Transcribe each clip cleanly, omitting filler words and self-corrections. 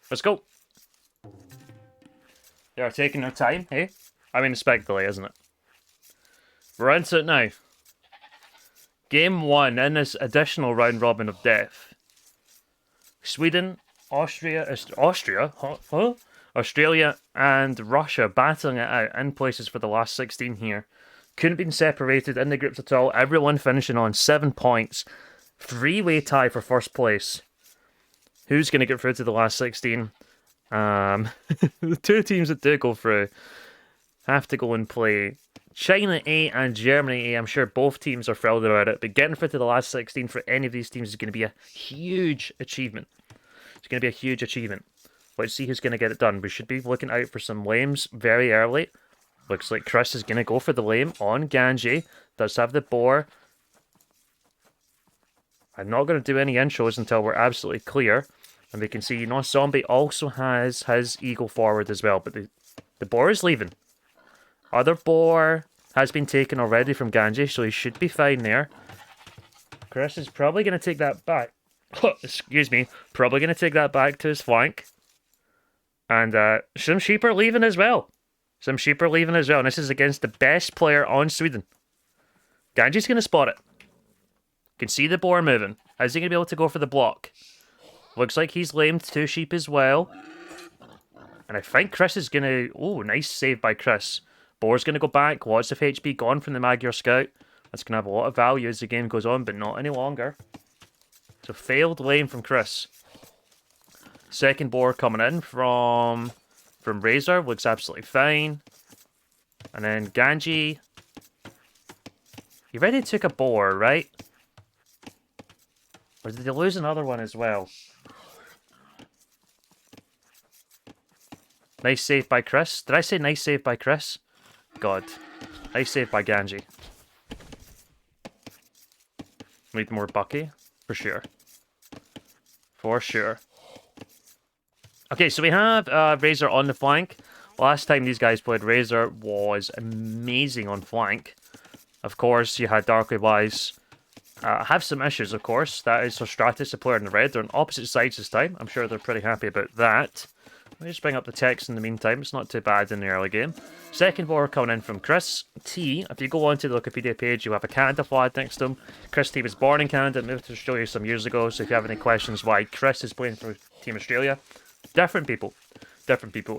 Let's go. They are taking their time, hey? I mean, respectfully, isn't it? We're into it now. Game 1 in this additional round robin of death. Sweden, Austria, huh? Australia, and Russia battling it out in places for the last 16 here. Couldn't have been separated in the groups at all. Everyone finishing on 7 points. Three-way tie for first place. Who's going to get through to the last 16? The two teams that do go through have to go and play China A and Germany A. I'm sure both teams are thrilled about it, but getting through to the last 16 for any of these teams is going to be a huge achievement. It's going to be a huge achievement. Let's see who's going to get it done. We should be looking out for some lames very early. Looks like Chris is going to go for the lame on Ganji. Does have the boar. I'm not going to do any intros until we're absolutely clear. And we can see, Zombie also has his eagle forward as well. But the boar is leaving. Other boar has been taken already from Ganji, so he should be fine there. Chris is probably going to take that back. Excuse me. Probably going to take that back to his flank. And some sheep are leaving as well. And this is against the best player on Sweden. Ganji's going to spot it. Can see the boar moving. How's he going to be able to go for the block? Looks like he's lamed 2 sheep as well. And I think Chris is going to... Oh, nice save by Chris. Boar's going to go back. Lots of HP gone from the Magyar Scout. That's going to have a lot of value as the game goes on, but not any longer. So failed lane from Chris. Second boar coming in from Razor. Looks absolutely fine. And then Ganji. He already took a boar, right? Or did they lose another one as well? Nice save by Chris. Did I say nice save by Chris? God. Nice save by Ganji. Need more Bucky? For sure. For sure. Okay, so we have Razor on the flank. Last time these guys played, Razor was amazing on flank. Of course, you had Darkly Wise have some issues, of course. That is for Stratus, the player in the red. They're on opposite sides this time. I'm sure they're pretty happy about that. Let me just bring up the text in the meantime. It's not too bad in the early game. Second war coming in from Chris T. If you go onto the Wikipedia page, you have a Canada flag next to him. Chris T was born in Canada, moved to Australia some years ago. So if you have any questions why Chris is playing for Team Australia, different people.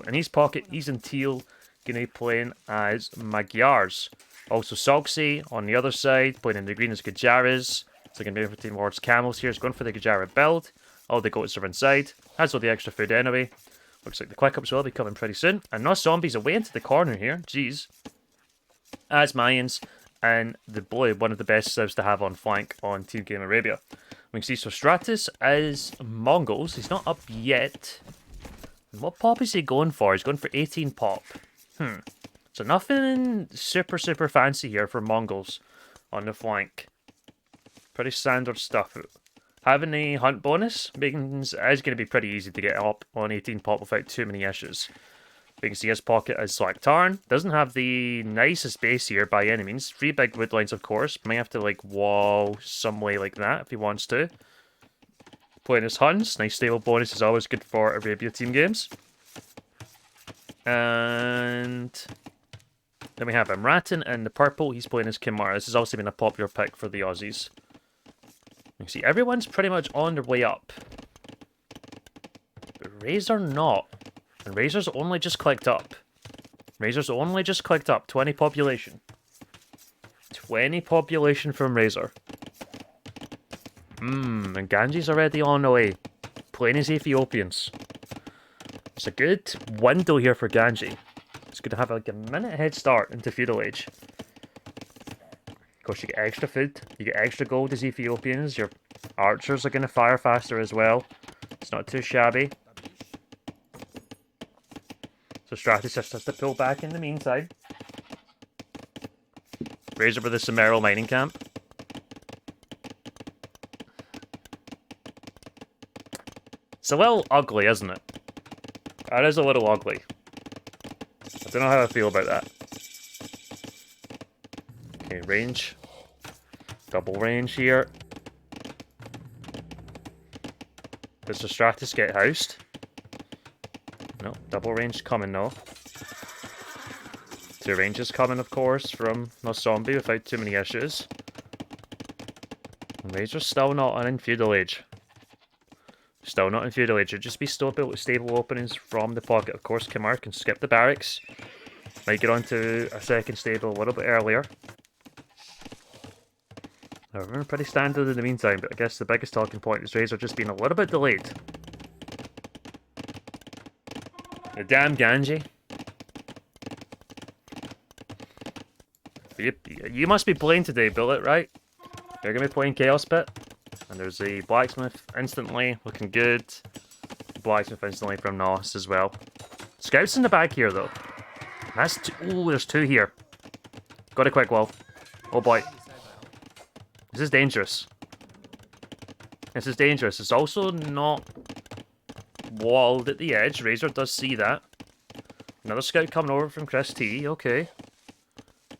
In his pocket, he's in teal, going to be playing as Magyars. Also Soxy on the other side, playing in the green as Gajaras. So going to be for Team Lord's Camels here. He's going for the Gajara build. All the goats are inside. Has all the extra food anyway. Looks like the quick ups will be coming pretty soon. And no zombies away into the corner here. Jeez. As Mayans and the blue, one of the best civs to have on flank on Team Game Arabia. We can see so Stratus is Mongols. He's not up yet. And what pop is he going for? He's going for 18 pop. So nothing super fancy here for Mongols on the flank. Pretty standard stuff. Having a hunt bonus means it is going to be pretty easy to get up on 18 pop without too many issues. We can see his pocket is Slack Tarn. Doesn't have the nicest base here by any means. 3 big wood lines, of course. May have to like wall some way like that if he wants to. Playing his Huns. Nice stable bonus is always good for Arabia team games. And then we have Imratin in the purple. He's playing as Kimara. This has also been a popular pick for the Aussies. You can see everyone's pretty much on their way up. But Razor not. And Razor's only just clicked up. 20 population. 20 population from Razor. And Ganji's already on the way. Playing his Ethiopians. It's a good window here for Ganji. It's going to have like a minute head start into Feudal Age. Of course, you get extra food. You get extra gold as Ethiopians. Your archers are going to fire faster as well. It's not too shabby. So Stratus just has to pull back in the meantime. Razor with the Sumeral mining camp. It's a little ugly, isn't it? That is a little ugly. I don't know how I feel about that. Okay, range. Double range here. Does the Stratus get housed? No, double range coming though. Two ranges coming, of course, from no zombie without too many issues. And Razor's still not in feudal age. Still not in feudal age. It'd just be stable openings from the pocket. Of course, Kamar can skip the barracks. Might get onto a second stable a little bit earlier. We're pretty standard in the meantime, but I guess the biggest talking point is Razor just being a little bit delayed. The damn Ganji. You must be playing today, Bullet, right? You're going to be playing Chaos Pit. And there's the Blacksmith instantly, looking good. Blacksmith instantly from Nos as well. Scouts in the back here, though. That's ooh, there's two here. Got a quick wall. Oh boy. This is dangerous. This is dangerous. It's also not walled at the edge. Razor does see that. Another scout coming over from Chris T. Okay.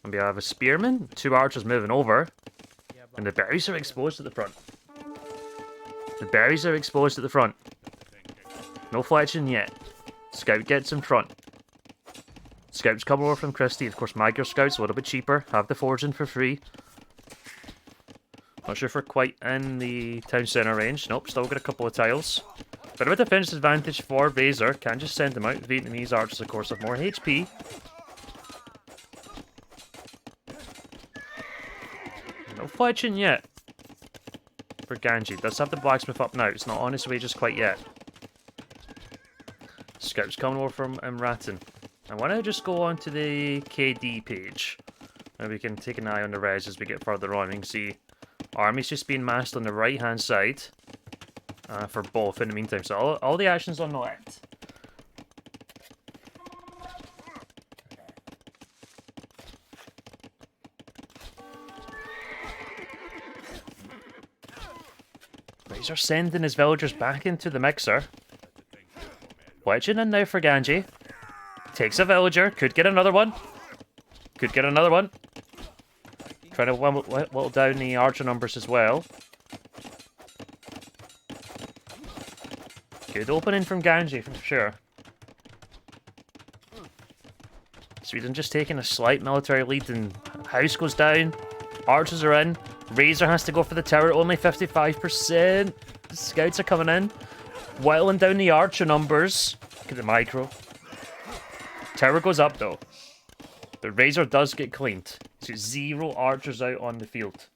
And we have a spearman. Two archers moving over. And the berries are exposed at the front. The berries are exposed at the front. No fletching yet. Scout gets in front. Scouts come over from Christie. Of course, Magyar Scouts, a little bit cheaper. Have the forging for free. Not sure if we're quite in the town centre range. Nope, still got a couple of tiles. Bit of a defense advantage for Razor. Can just send them out. Vietnamese archers, of course, have more HP. No fletching yet. For Ganji. Does have the blacksmith up now. It's not on its way just quite yet. Scouts coming over from Imratin. I want to just go onto the KD page. And we can take an eye on the res as we get further on. We can see armies just being massed on the right hand side. For both in the meantime. So all the actions on the left. Razor sending his villagers back into the mixer. Wedging in now for Ganji. Takes a villager. Could get another one. Could get another one. Trying to whittle down the archer numbers as well. Good opening from Ganji for sure. Sweden just taking a slight military lead and house goes down. Archers are in. Razor has to go for the tower. Only 55%. The scouts are coming in. Whittling down the archer numbers. Look at the micro. Tower goes up though. The Razor does get cleaned. So 0 archers out on the field.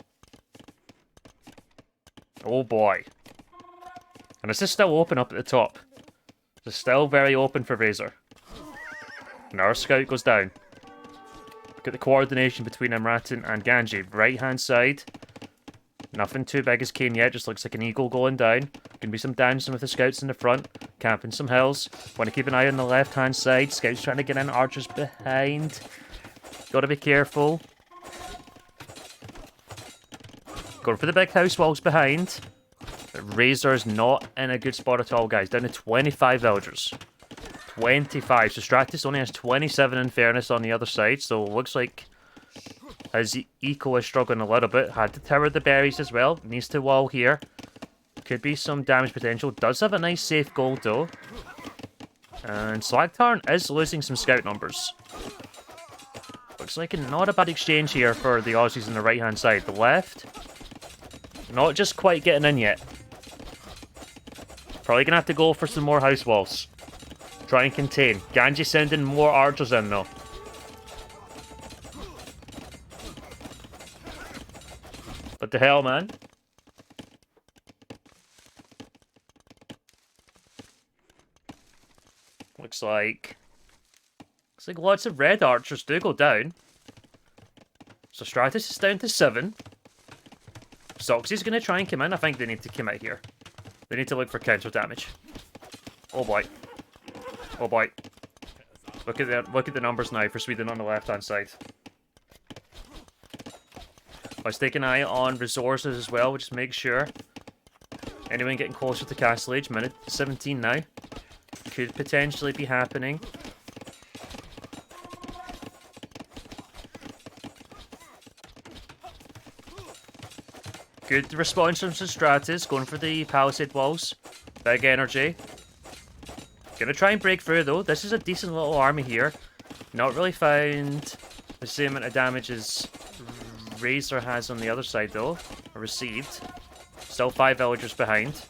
Oh boy. And this is still open up at the top. It's still very open for Razor. And our scout goes down. Look at the coordination between Imratin and Ganji. Right hand side. Nothing too big as came yet. Just looks like an eagle going down. Gonna be some dancing with the scouts in the front. Camping some hills. Want to keep an eye on the left hand side. Scouts trying to get in. Archers behind. Gotta be careful. Going for the big house walls behind. But Razor's not in a good spot at all, guys. Down to 25 villagers. 25. So Stratus only has 27 in fairness on the other side. So it looks like his eco is struggling a little bit. Had to tower the berries as well. Needs to wall here. Could be some damage potential. Does have a nice safe gold though. And Slagtarn is losing some scout numbers. Looks like not a bad exchange here for the Aussies on the right hand side. The left, not just quite getting in yet. Probably gonna have to go for some more house walls. Try and contain. Ganji sending more archers in though. What the hell, man? Looks like lots of red archers do go down. So Stratus is down to 7. Soxy's going to try and come in. I think they need to come out here. They need to look for counter damage. Oh boy. Oh boy. Look at the numbers now for Sweden on the left hand side. Let's take an eye on resources as well. We'll just make sure. Anyone getting closer to Castle Age? Minute 17 now. Could potentially be happening. Good response from Stratus, going for the palisade walls. Big energy. Gonna try and break through, though. This is a decent little army here. Not really found the same amount of damage as Razor has on the other side, though. Or received. Still 5 villagers behind.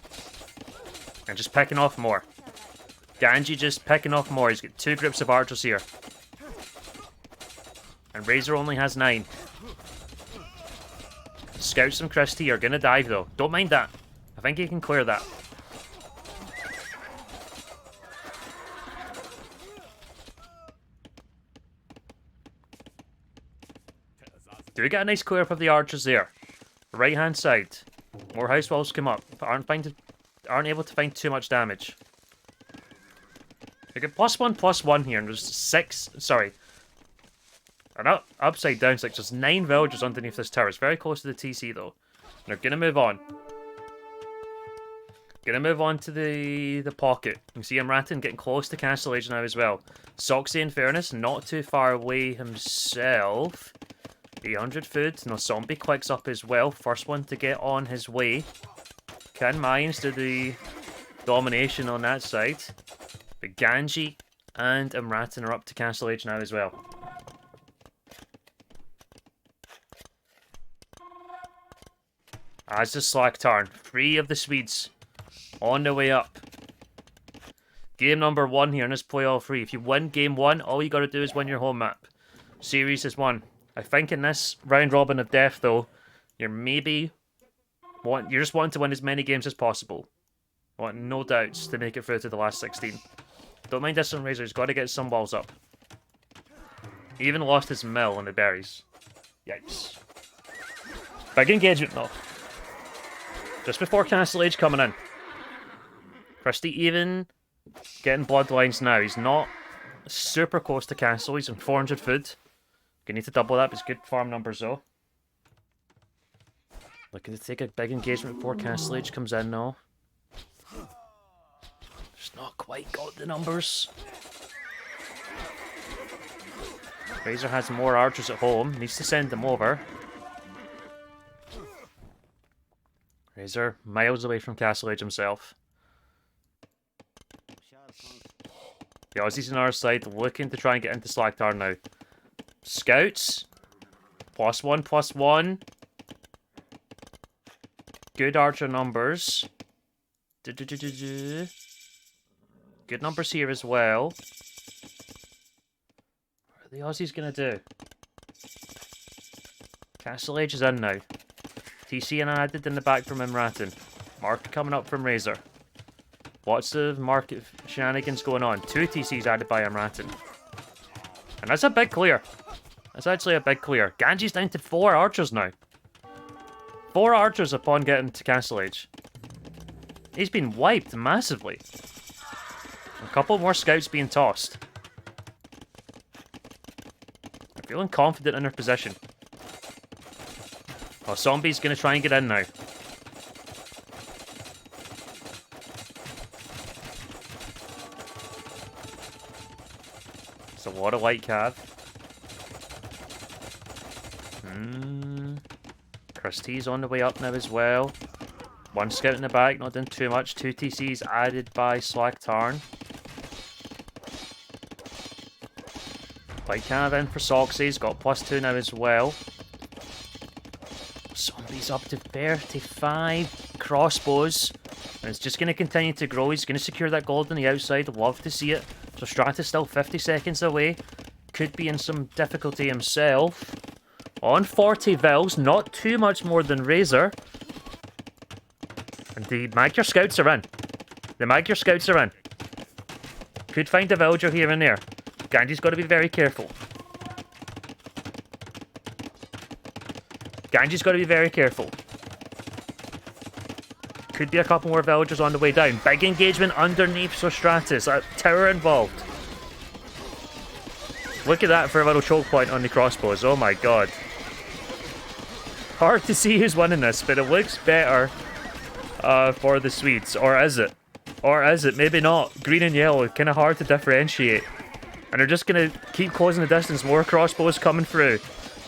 And just picking off more. Ganji just picking off more. He's got 2 groups of archers here. And Razor only has 9. Scouts and Christie are gonna dive, though. Don't mind that. I think he can clear that. Do we get a nice clear up of the archers there? Right hand side. More house walls come up, but aren't able to find too much damage. We get +1/+1 here, and there's 6. Sorry. And upside down, so like just 9 villagers underneath this tower. It's very close to the TC though. And they're gonna move on. Gonna move on to the pocket. You can see Amratin getting close to Castle Age now as well. Soxy, in fairness, not too far away himself. 800 food. No, Zombie clicks up as well. First one to get on his way. Can Mayans do the domination on that side. But Ganji and Amratin are up to Castle Age now as well. As the Slack Tarn. 3 of the Swedes on the way up. Game number 1 here in this play all 3. If you win game 1, all you gotta do is win your home map. Series is 1. I think in this round robin of death, though, you're just wanting to win as many games as possible. I want no doubts to make it through to the last 16. Don't mind this on Razor, he's got to get some walls up. He even lost his mill on the berries. Yikes. Big engagement, though. Just before Castle Age coming in. Christie even getting bloodlines now. He's not super close to Castle, he's on 400 food. Gonna need to double that, but it's good farm numbers though. Looking to take a big engagement before Castle Age comes in now. Just not quite got the numbers. Razor has more archers at home, needs to send them over. Razor miles away from Castle Age himself. The Aussies on our side looking to try and get into Slagtar now. Scouts. +1/+1. Good archer numbers. Good numbers here as well. What are the Aussies going to do? Castle Age is in now. TC and added in the back from Amratin. Market coming up from Razor. Lots of market shenanigans going on. 2 TCs added by Amratin. And that's a big clear. That's actually a big clear. Ganji's down to 4 archers now. 4 archers upon getting to Castle Age. He's been wiped massively. A couple more scouts being tossed. They're feeling confident in their position. Oh, Zombie's going to try and get in now. It's a lot of light cav. Christie's on the way up now as well. 1 scout in the back, not doing too much. 2 TCs added by Slack Tarn. Light cav in for Soxy's, got +2 now as well. Zombie's up to 35 crossbows. And it's just going to continue to grow. He's going to secure that gold on the outside. Love to see it. So Stratus still 50 seconds away. Could be in some difficulty himself. On 40 Vils, not too much more than Razor. And the Magyar Scouts are in. The Magyar Scouts are in. Could find a villager here and there. Ganji's got to be very careful. Ganji's got to be very careful. Could be a couple more villagers on the way down. Big engagement underneath Sostratus. A tower involved. Look at that for a little choke point on the crossbows. Oh my god. Hard to see who's winning this, but it looks better for the Swedes. Or is it? Or is it? Maybe not. Green and yellow, kind of hard to differentiate. And they're just going to keep closing the distance. More crossbows coming through.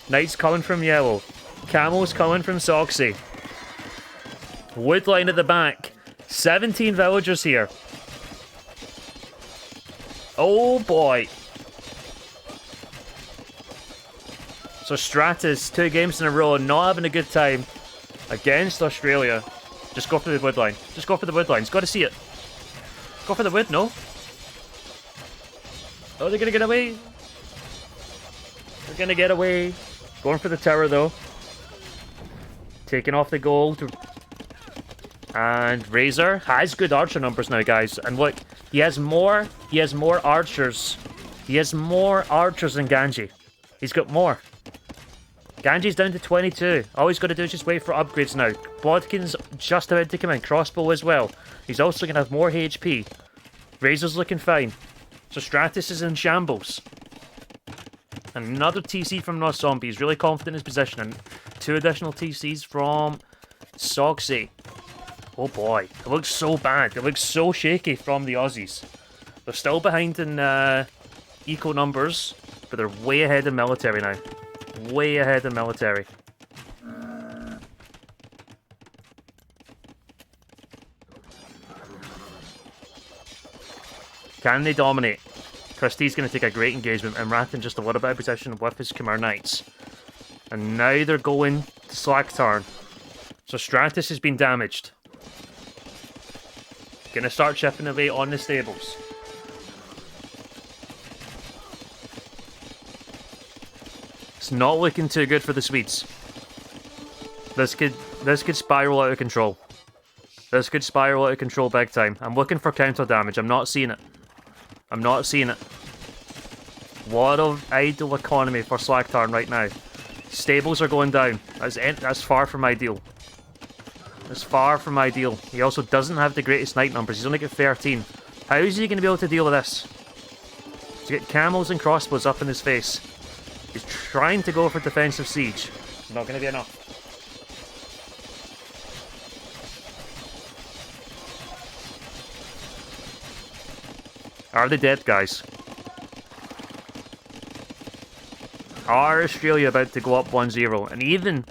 Knights coming from yellow. Camels coming from Soxy. Woodline at the back. 17 villagers here. Oh boy. So Stratus, 2 games in a row, not having a good time against Australia. Just go for the wood line. Just go for the wood line. He's got to see it. Go for the wood, no? Oh, they're going to get away. They're going to get away. Going for the tower, though. Taking off the gold. And Razor has good archer numbers now, guys. And look, he has more archers. He has more archers than Ganji. He's got more. Ganji's down to 22. All he's got to do is just wait for upgrades now. Bodkin's just about to come in. Crossbow as well. He's also going to have more HP. Razor's looking fine. So Stratus is in shambles. And another TC from Not Zombie. He's really confident in his position. And 2 additional TCs from Soxy. Oh boy. It looks so bad. It looks so shaky from the Aussies. They're still behind in eco numbers. But they're way ahead in military now. Way ahead in military. Can they dominate? Christie's going to take a great engagement, and Rathan just a little bit of position with his Khmer Knights. And now they're going to Slack Tarn. So Stratus has been damaged. Going to start chipping away on the stables. It's not looking too good for the Swedes. This could spiral out of control. This could spiral out of control big time. I'm looking for counter damage. I'm not seeing it. I'm not seeing it. Lot of idle economy for Slacktarn right now. Stables are going down. That's far from ideal. That's far from ideal. He also doesn't have the greatest knight numbers. He's only got 13. How is he going to be able to deal with this? He's got camels and crossbows up in his face. He's trying to go for defensive siege. Not going to be enough. Are they dead, guys? Are Australia about to go up 1-0? And even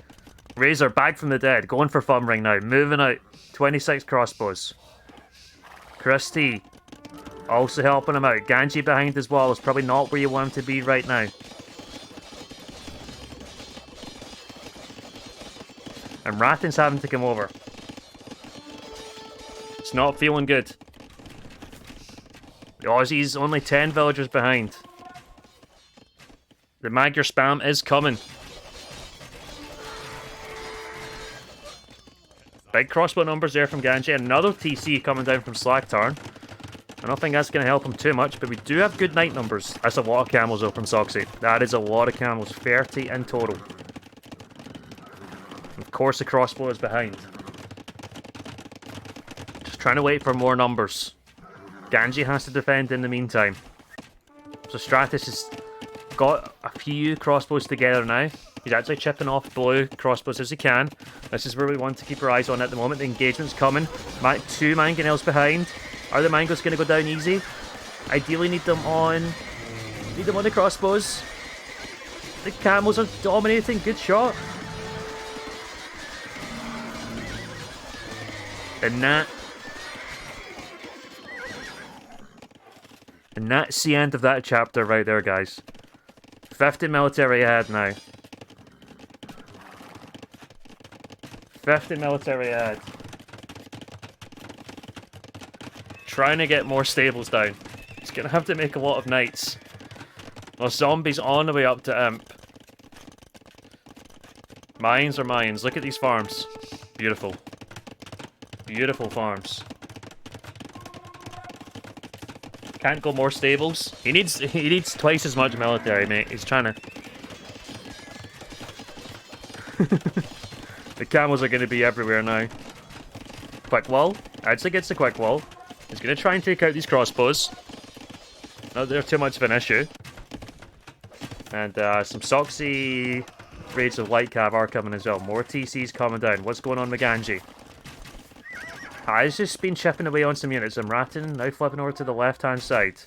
Razor back from the dead, going for thumb ring now, moving out. 26 crossbows. Christie also helping him out. Ganji behind as well is probably not where you want him to be right now. And Rathan's having to come over. It's not feeling good. The Aussies only 10 villagers behind. The Magyar spam is coming. Big crossbow numbers there from Ganji. Another TC coming down from Slacktarn. I don't think that's going to help him too much, but we do have good knight numbers. That's a lot of camels though from Soxy. That is a lot of camels. 30 in total. Of course the crossbow is behind. Just trying to wait for more numbers. Ganji has to defend in the meantime. So Stratus has got a few crossbows together now. He's actually chipping off blue crossbows as he can. This is where we want to keep our eyes on at the moment. The engagement's coming. 2 mangonels behind. Are the mangoes going to go down easy? Ideally need them on the crossbows. The camels are dominating. Good shot. And that's the end of that chapter right there, guys. 50 military ahead now. 50 military ahead. Trying to get more stables down. He's going to have to make a lot of knights. Well, zombies on the way up to Imp. Mines are mines. Look at these farms. Beautiful. Beautiful farms. Can't go more stables. He needs twice as much military, mate. He's trying to... The camels are going to be everywhere now. Quick wall. Actually gets the quick wall. He's going to try and take out these crossbows. Not they're too much of an issue. And some Soxy raids of light cav are coming as well. More TCs coming down. What's going on with Ganji? He's just been chipping away on some units. And Rattan now flipping over to the left-hand side.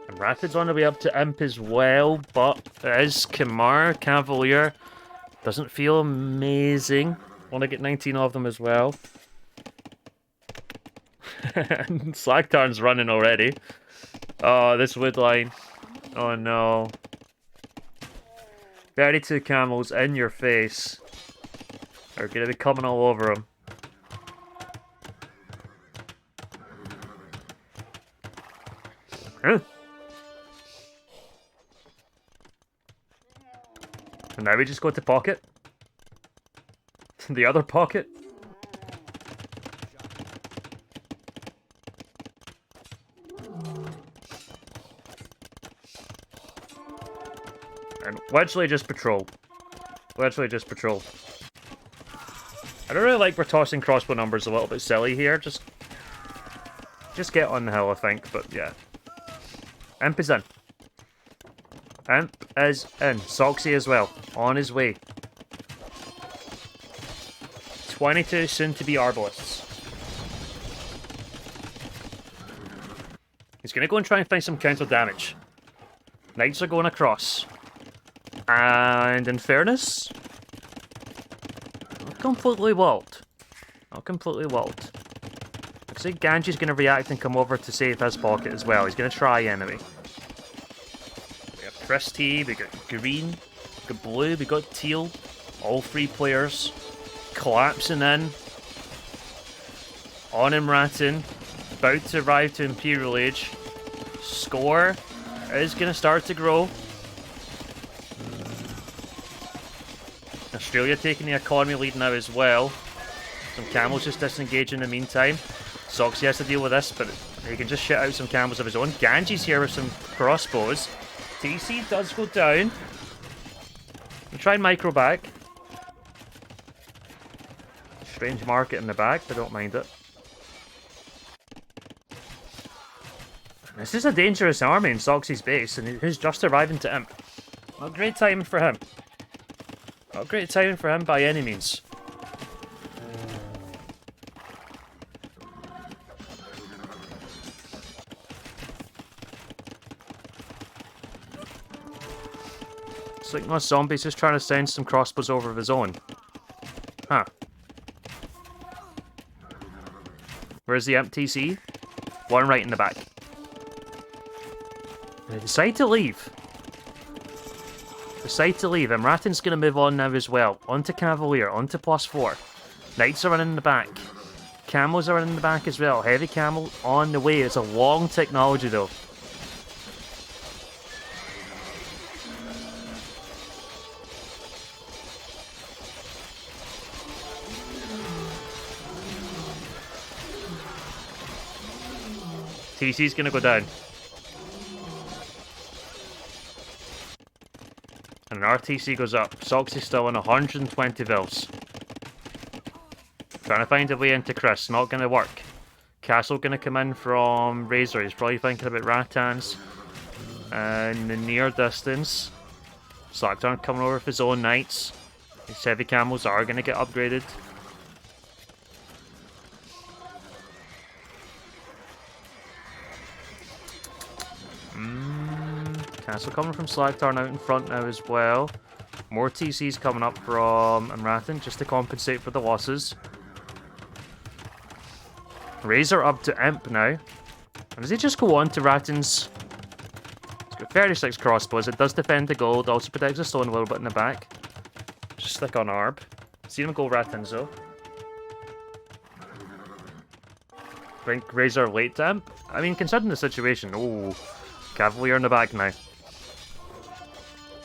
And Rattan's on the way up to Imp as well, but it is Khmer Cavalier Doesn't feel amazing. Want to get 19 of them as well. Slagtarn's running already. Oh, this wood line. Oh no. 32 camels in your face. Are gonna be coming all over him. Huh. And now we just go to pocket. The other pocket. And literally just patrol. Literally just patrol. I don't really like we're tossing crossbow numbers a little bit silly here. Just get on the hill, I think. But yeah. Imp is in. Imp is in. Soxy as well. On his way. 22 soon-to-be arbalists. He's going to go and try and find some counter damage. Knights are going across. And in fairness, not completely wild. Not completely wild. Looks like Ganji's going to react and come over to save his pocket as well. He's going to try anyway. We got Christy, we got green, we got blue, we got teal. All three players collapsing in. On him Ratton. About to arrive to Imperial Age. Score is going to start to grow. Australia taking the economy lead now as well. Some camels just disengage in the meantime. Soxy has to deal with this, but he can just shit out some camels of his own. Ganji's here with some crossbows. TC does go down. We'll try and micro back. Strange market in the back, but I don't mind it. This is a dangerous army in Soxy's base, and who's just arriving to Imp. Not great timing for him. Not great timing for him by any means. It's like no zombie's just trying to send some crossbows over of his own. Huh. Where's the Imp TC? One right in the back. They decide to leave. Decide to leave. And Ratton's going to move on now as well. Onto Cavalier. Onto +4. Knights are running in the back. Camels are in the back as well. Heavy camel on the way. It's a long technology though. TC's going to go down. And an RTC goes up. Soxy's still on 120 vils. Trying to find a way into Chris. Not going to work. Castle going to come in from Razor. He's probably thinking about Rattans. In the near distance. Slagtarn coming over with his own knights. These heavy camels are going to get upgraded. Castle coming from Slagtarn out in front now as well. More TCs coming up from Ratton just to compensate for the losses. Razor up to Imp now. And does he just go on to Ratton's? He's got 36 crossbows. It does defend the gold. Also protects the stone a little bit in the back. Just stick on Arb. See him go Ratton's though. I think Razor late to Imp. I mean, considering the situation. Oh, Cavalier in the back now.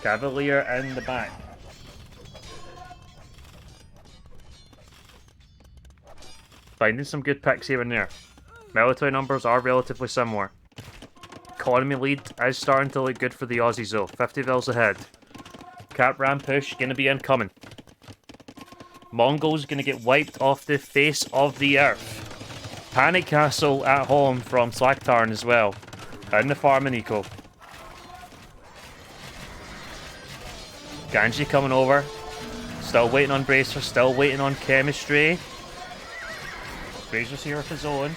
Cavalier in the back. Finding some good picks here and there. Military numbers are relatively similar. Economy lead is starting to look good for the Aussies though. 50 vils ahead. Cap Ram push gonna be incoming. Mongols gonna get wiped off the face of the earth. Panic Castle at home from Slagtarn as well. In the farming eco. Ganji coming over. Still waiting on Bracer. Still waiting on Chemistry. Bracer's here with his own.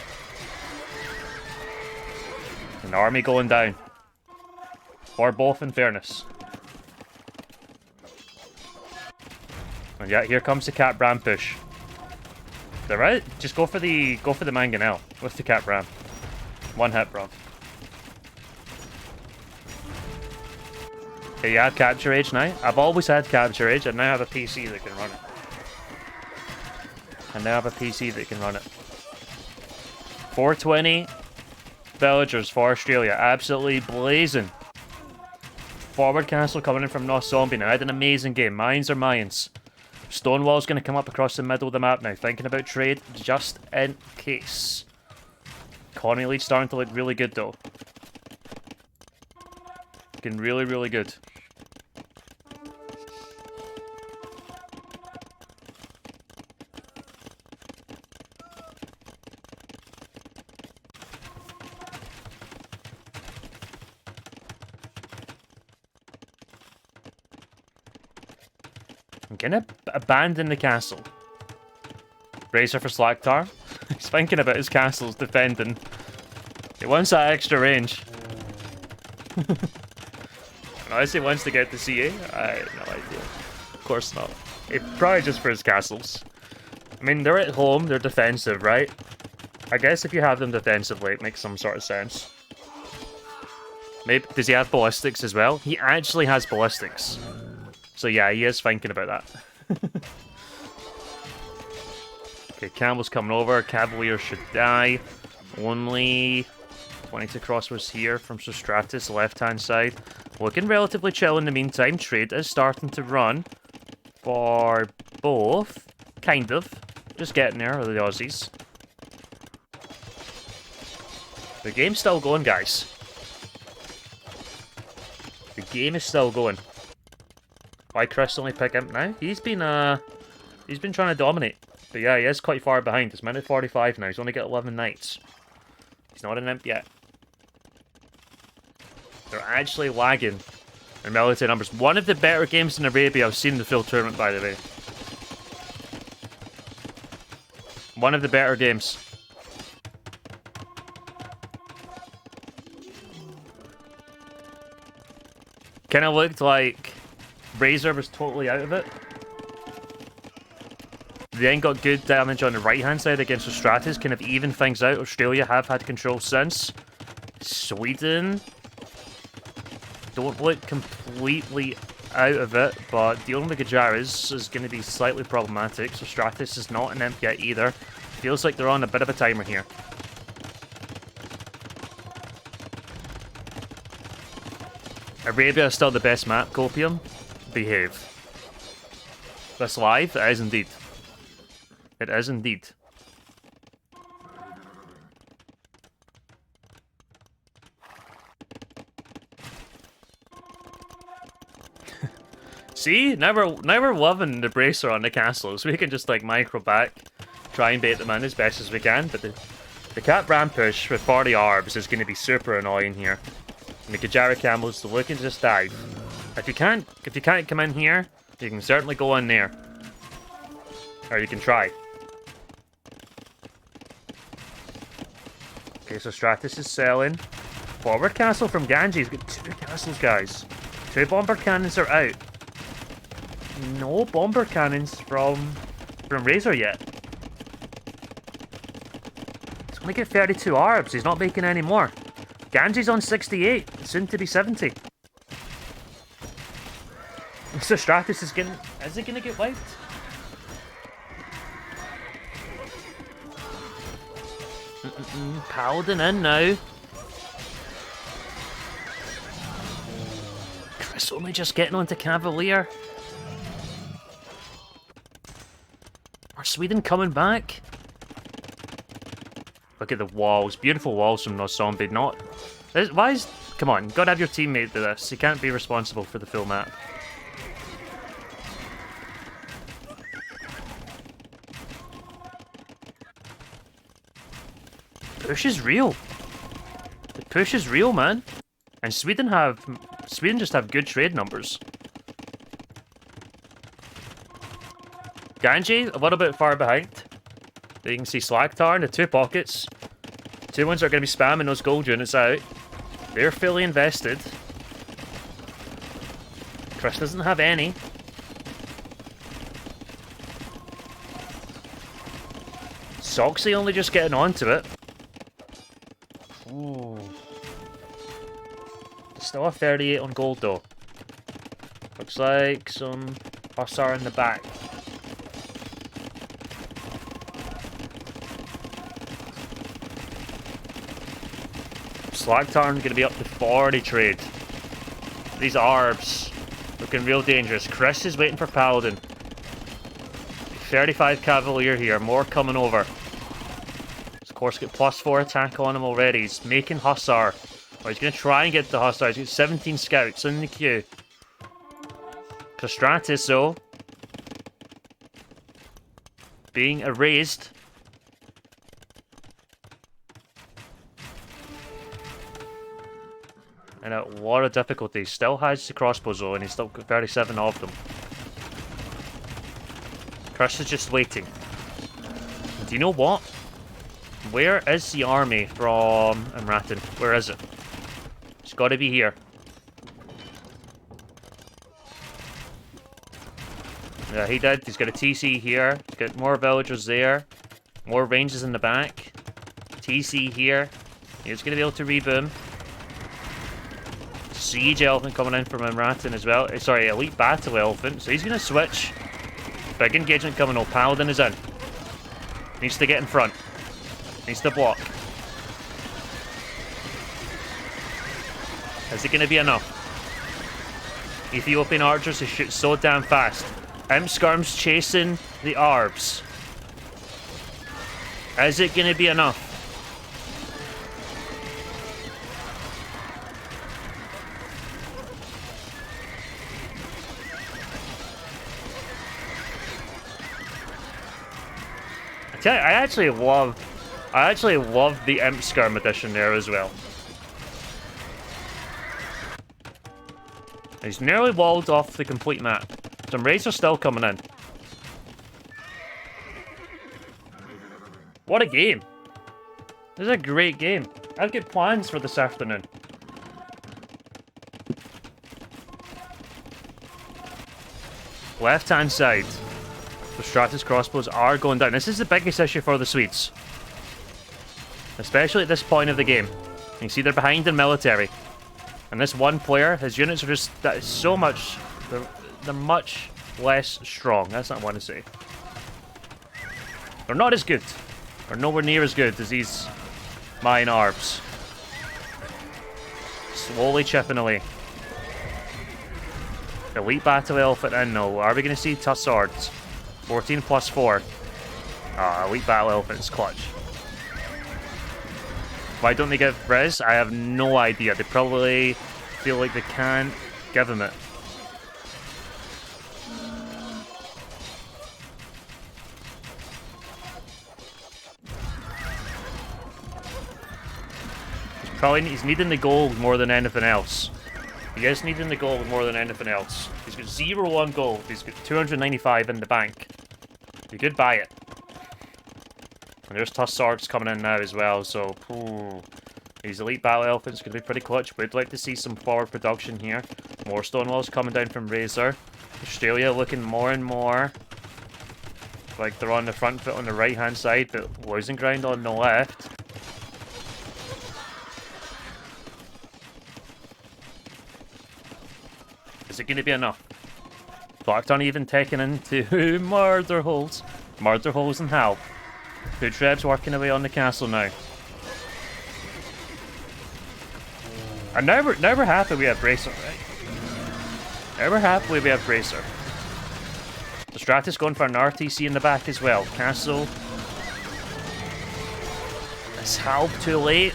An army going down. Or both in fairness. And yeah, here comes the Cat Bram push. They're right. Just go for the Mangonel with the Cat Bram. One hit, bro. Okay, you have Capture Age now. I've always had Capture Age. I now have a PC that can run it. I now have a PC that can run it. 420 villagers for Australia. Absolutely blazing. Forward castle coming in from North Zombie now. I had an amazing game. Mines are mines. Stonewall's going to come up across the middle of the map now. Thinking about trade just in case. Colony lead starting to look really good though. Looking really, really good. I'm gonna abandon the castle. Razor for Slacktar. He's thinking about his castles defending. He wants that extra range. Unless he wants to get the CA? I have no idea. Of course not. Probably just for his castles. I mean, they're at home, they're defensive, right? I guess if you have them defensively, it makes some sort of sense. Maybe, does he have ballistics as well? He actually has ballistics. So yeah, he is thinking about that. Okay, Campbell's coming over. Cavalier should die. Only 22 crossbows here from Sostratus, left-hand side. Looking relatively chill in the meantime. Trade is starting to run for both. Kind of. Just getting there with the Aussies. The game's still going, guys. The game is still going. Why Chris only pick him now? He's been trying to dominate. But yeah, he is quite far behind. He's minute 45 now. He's only got 11 knights. He's not an imp yet. They're actually lagging in military numbers. One of the better games in Arabia I've seen in the full tournament, by the way. One of the better games. Kind of looked like Razor was totally out of it. They then got good damage on the right-hand side against Sostratus, kind of even things out. Australia have had control since. Sweden don't look completely out of it, but dealing with Gajaras is going to be slightly problematic. Sostratus is not an imp yet either. Feels like they're on a bit of a timer here. Arabia is still the best map, Copium. Behave. This live? It is indeed. It is indeed. See? Now we're loving the bracer on the castle, so we can just like micro back, try and bait them in as best as we can, but the Cat Bram push with 40 arbs is going to be super annoying here. And the Gajara Camels looking to just dive. If you can't come in here, you can certainly go in there. Or you can try. Okay, so Stratus is selling. Forward castle from Ganji. He's got 2 castles, guys. 2 bomber cannons are out. No bomber cannons from Razor yet. He's only got 32 arbs. He's not making any more. Ganji's on 68, soon to be 70. So Stratus is he gonna get wiped? Paladin in now. Chris only just getting onto Cavalier. Are Sweden coming back? Look at the walls. Beautiful walls from No Zombie. Not... Why is... Come on, gotta have your teammate do this. He can't be responsible for the full map. Push is real. The push is real, man. And Sweden just have good trade numbers. Ganji, a little bit far behind. There you can see Slacktar in the 2 pockets. 2 ones are going to be spamming those gold units out. They're fully invested. Chris doesn't have any. Soxy only just getting onto it. Ooh. Still a 38 on gold though. Looks like some Hussar in the back. Slagtarn gonna be up to 40 trade. These Arbs looking real dangerous. Chris is waiting for Paladin. 35 Cavalier here, more coming over. Of course, got +4 attack on him already. He's making Hussar. Oh, he's gonna try and get the Hussar. He's got 17 scouts in the queue. Castratus, though, being erased. And a lot of difficulty. Still has the crossbows though, and he's still got 37 of them. Chris is just waiting. Do you know what? Where is the army from Imratin? Where is it? It's got to be here. Yeah, he did. He's got a TC here. He's got more villagers there. More ranges in the back. TC here. He's going to be able to reboom. Siege Elephant coming in from Imratin as well. Sorry, Elite Battle Elephant. So he's going to switch. Big engagement coming. Oh, Paladin is in. Needs to get in front. Needs to block. Is it going to be enough? Ethiopian archers who shoot so damn fast. Imp Skirm's chasing the Arbs. Is it going to be enough? I actually love the Imp Skirm edition there as well. He's nearly walled off the complete map. Some raids are still coming in. What a game. This is a great game. I've got plans for this afternoon. Left hand side. The Stratus crossbows are going down. This is the biggest issue for the Swedes. Especially at this point of the game. You can see they're behind in military. And this one player, his units are just that is so much they're much less strong. That's not what I want to say. They're not as good. Or nowhere near as good as these Mayan Arbs. Slowly chipping away. Elite Battle Elephant in though. Are we going to see Tussards? 14 plus 4. Elite Battle Elephant's clutch. Why don't they give res? I have no idea. They probably feel like they can't give him it. He's needing the gold more than anything else. He is needing the gold more than anything else. He's got 0 on gold. He's got 295 in the bank. You could buy it. And there's Tussards coming in now as well, so these Elite Battle Elephants could be pretty clutch. We'd like to see some forward production here. More Stonewalls coming down from Razor. Australia looking more and more like they're on the front foot on the right hand side, but losing ground on the left. Is it going to be enough? Blackton even taking into murder holes. Murder holes and Hal. Footreb's working away on the castle now. And now we're happy we have Bracer, right? Now we're happy we have Bracer. The Stratus going for an RTC in the back as well. Castle. Is Hal too late?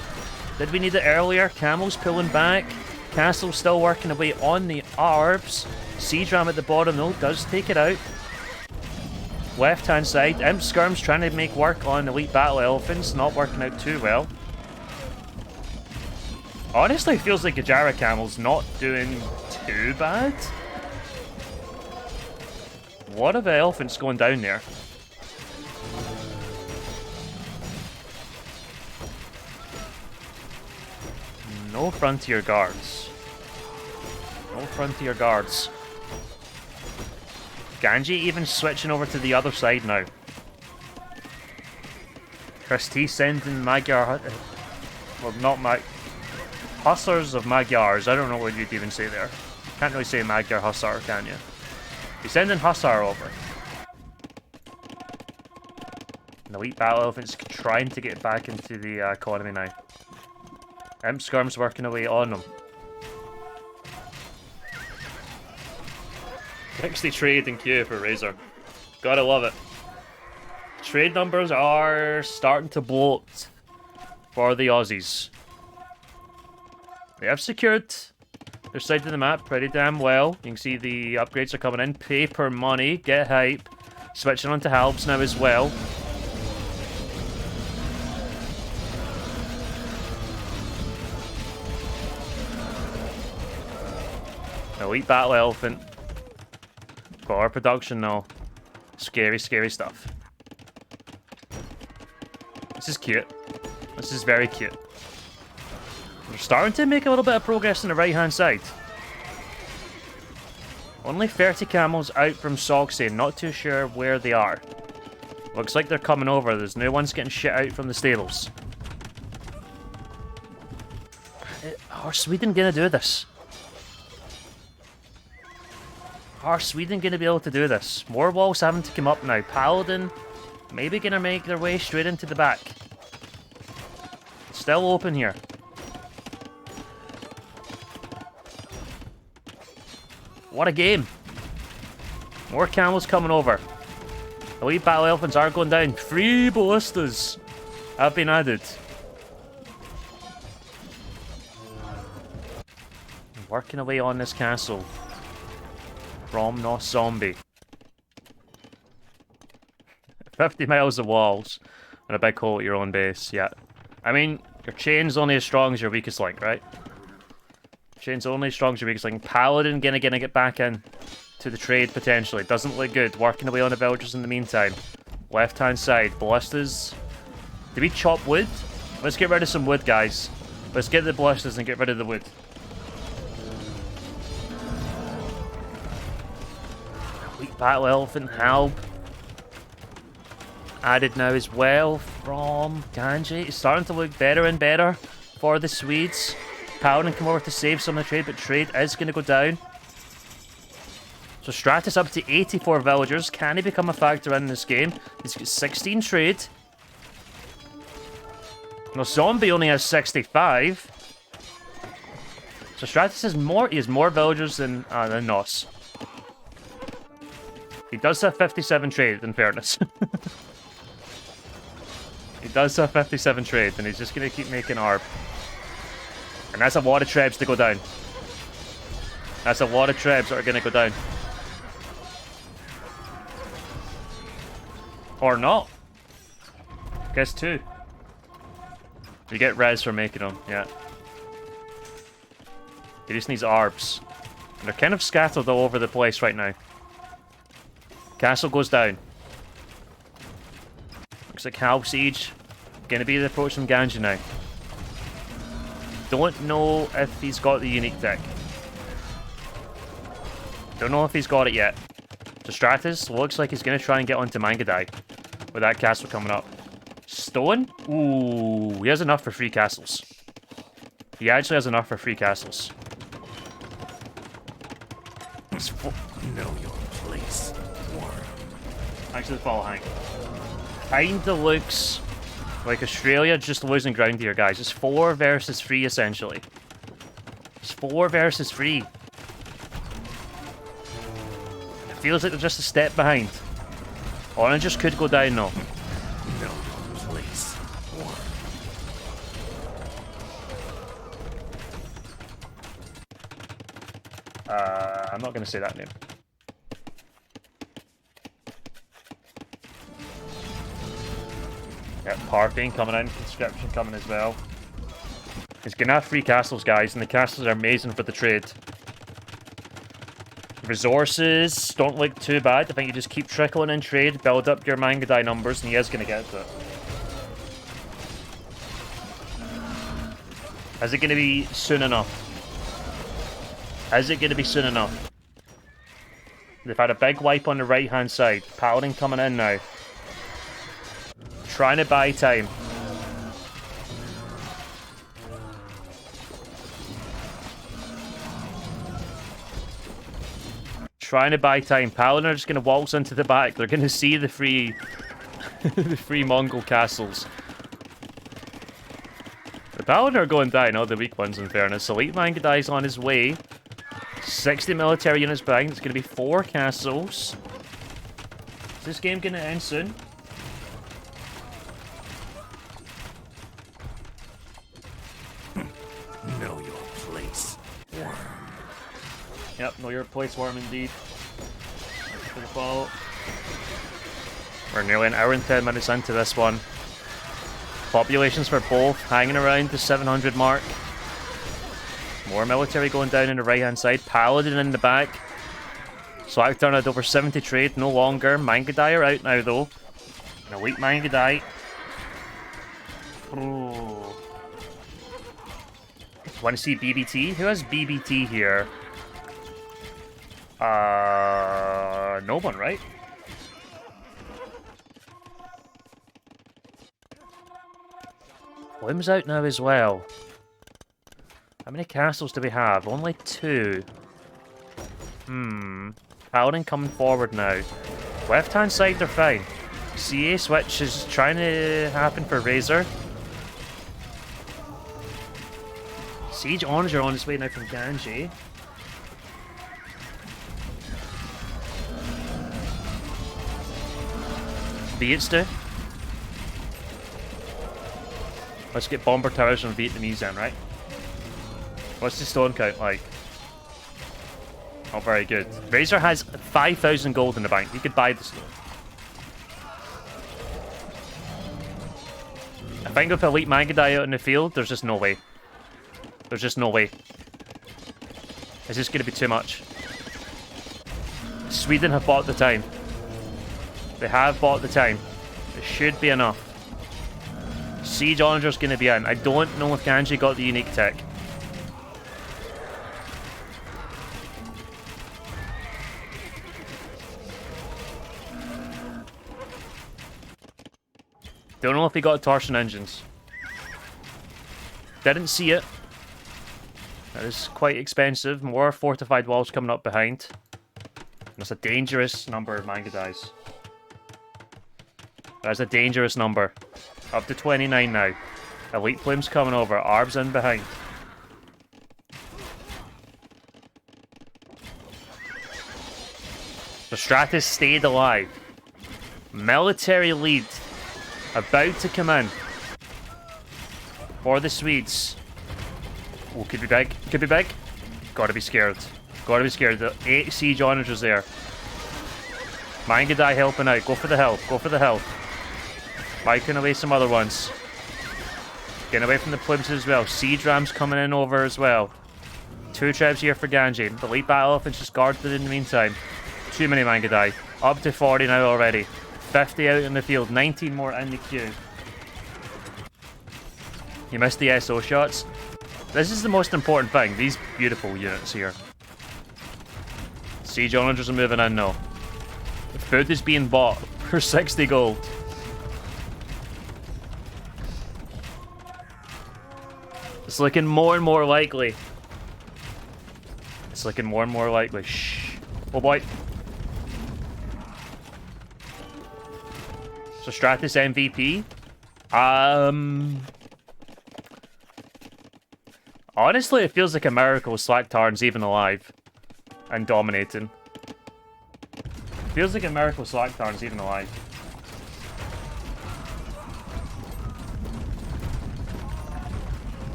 Did we need it earlier? Camel's pulling back. Castle still working away on the Arbs. Siege Ram at the bottom though does take it out. Left hand side, Imp Skirm's trying to make work on Elite Battle Elephants, not working out too well. Honestly, it feels like Gajara Camel's not doing too bad. A lot of elephants going down there. No Frontier Guards. No Frontier Guards. Ganji even switching over to the other side now. Chris T sending Magyar... well, not Mag... Hussars of Magyars. I don't know what you'd even say there. Can't really say Magyar Hussar, can you? He's sending Hussar over. And the Elite Battle Elephant's trying to get back into the economy now. Imp Skirm's working away on them. 60 trade in queue for Razor. Gotta love it. Trade numbers are starting to bloat for the Aussies. They have secured their side of the map pretty damn well. You can see the upgrades are coming in. Paper money, get hype. Switching on to Halbs now as well. Elite Battle Elephant. Core production now. Scary, scary stuff. This is cute. This is very cute. We're starting to make a little bit of progress on the right-hand side. Only 30 camels out from Soxy, not too sure where they are. Looks like they're coming over. There's no one's getting shit out from the stables. Are Sweden gonna do this? Are Sweden gonna be able to do this? More walls having to come up now. Paladin maybe gonna make their way straight into the back. Still open here. What a game. More camels coming over. Elite Battle Elephants are going down. 3 ballistas have been added. Working away on this castle. From Nos Zombie. 50 miles of walls and a big hole at your own base, yeah. I mean, your chain's only as strong as your weakest link, right? Chain's only as strong as your weakest link. Paladin gonna get back in to the trade potentially. Doesn't look good. Working away on the villagers in the meantime. Left hand side. Ballistas. Did we chop wood? Let's get rid of some wood, guys. Let's get the ballistas and get rid of the wood. Elite Battle Elephant Halb. Added now as well from Ganji. It's starting to look better and better for the Swedes. Paladin come over to save some of the trade, but trade is going to go down. So Stratus up to 84 villagers. Can he become a factor in this game? He's got 16 trade. No, Zombie only has 65. So Stratus has more. He has more villagers than Nos. He does have 57 trade, in fairness. He does have 57 trade, and he's just going to keep making ARB. And that's a lot of trebs to go down. That's a lot of trebs that are going to go down. Or not. Guess 2. You get res for making them, yeah. He just needs ARBs. And they're kind of scattered all over the place right now. Castle goes down. Looks like Halb Siege. Gonna be the approach from Ganji now. Don't know if he's got the unique deck. Don't know if he's got it yet. So Stratus looks like he's gonna try and get onto Mangadai with that castle coming up. Stone? Ooh, he has enough for 3 castles. He actually has enough for 3 castles. Know your place, worm. Actually, the fall hang. Kinda looks like Australia just losing ground here, guys. It's 4 versus 3, essentially. It's 4 versus 3. It feels like they're just a step behind. Orange just could go down, though. Know your place, worm. I'm not going to say that name. Yep, Parking coming in, conscription coming as well. He's going to have 3 castles, guys, and the castles are amazing for the trade. Resources don't look too bad. I think you just keep trickling in trade, build up your Mangadai numbers, and he is going to get to it. Is it going to be soon enough? Is it going to be soon enough? They've had a big wipe on the right-hand side. Paladin coming in now. Trying to buy time. Trying to buy time. Paladin are just going to waltz into the back. They're going to see the free... the free Mongol castles. The Paladin are going down. All the weak ones, in fairness. Elite Mangadai's on his way. 60 military units behind. It's going to be 4 castles. Is this game going to end soon? Know your place, worm. Yep, know your place, worm, indeed. For the follow. We're nearly an hour and 10 minutes into this one. Populations for both hanging around the 700 mark. More military going down in the right-hand side. Paladin in the back. Slackturn had over 70 trade, no longer. Mangadai are out now, though. An elite Mangadai. Oh. Want to see BBT? Who has BBT here? No one, right? Lim's out now as well. How many castles do we have? Only 2. Paladin coming forward now. Left-hand side, they're fine. CA switch is trying to happen for Razor. Siege Onager on his way now from Ganji. Vietstu. Let's get bomber towers from Vietnamese then, right? What's the stone count like? Oh, very good. Razor has 5,000 gold in the bank. He could buy the stone. I think with Elite Mangadai out in the field, there's just no way. There's just no way. It's just going to be too much. Sweden have bought the time. They have bought the time. It should be enough. Siege Onager's going to be in. I don't know if Ganji got the unique tech. Don't know if he got torsion engines. Didn't see it. That is quite expensive. More fortified walls coming up behind. That's a dangerous number of Mangadais. That's a dangerous number. Up to 29 now. Elite Plume's coming over. Arb's in behind. The Stratus stayed alive. Military lead. About to come in. For the Swedes. Oh, could be big. Could be big. Gotta be scared. Gotta be scared. The 8 siege onagers there. Mangadai helping out. Go for the health. Go for the health. Biking away some other ones. Getting away from the Plumes as well. Siege Rams coming in over as well. 2 tribes here for Ganji. The late battle elephants just guarded in the meantime. Too many Mangadai. Up to 40 now already. 50 out in the field. 19 more in the queue. You missed the SO shots. This is the most important thing. These beautiful units here. Siege onagers are moving in now. The food is being bought for 60 gold. It's looking more and more likely. It's looking more and more likely. Shh. Oh boy. So Stratus MVP. Honestly, it feels like a miracle Slacktarn's even alive and dominating. Feels like a miracle Slacktarn's even alive.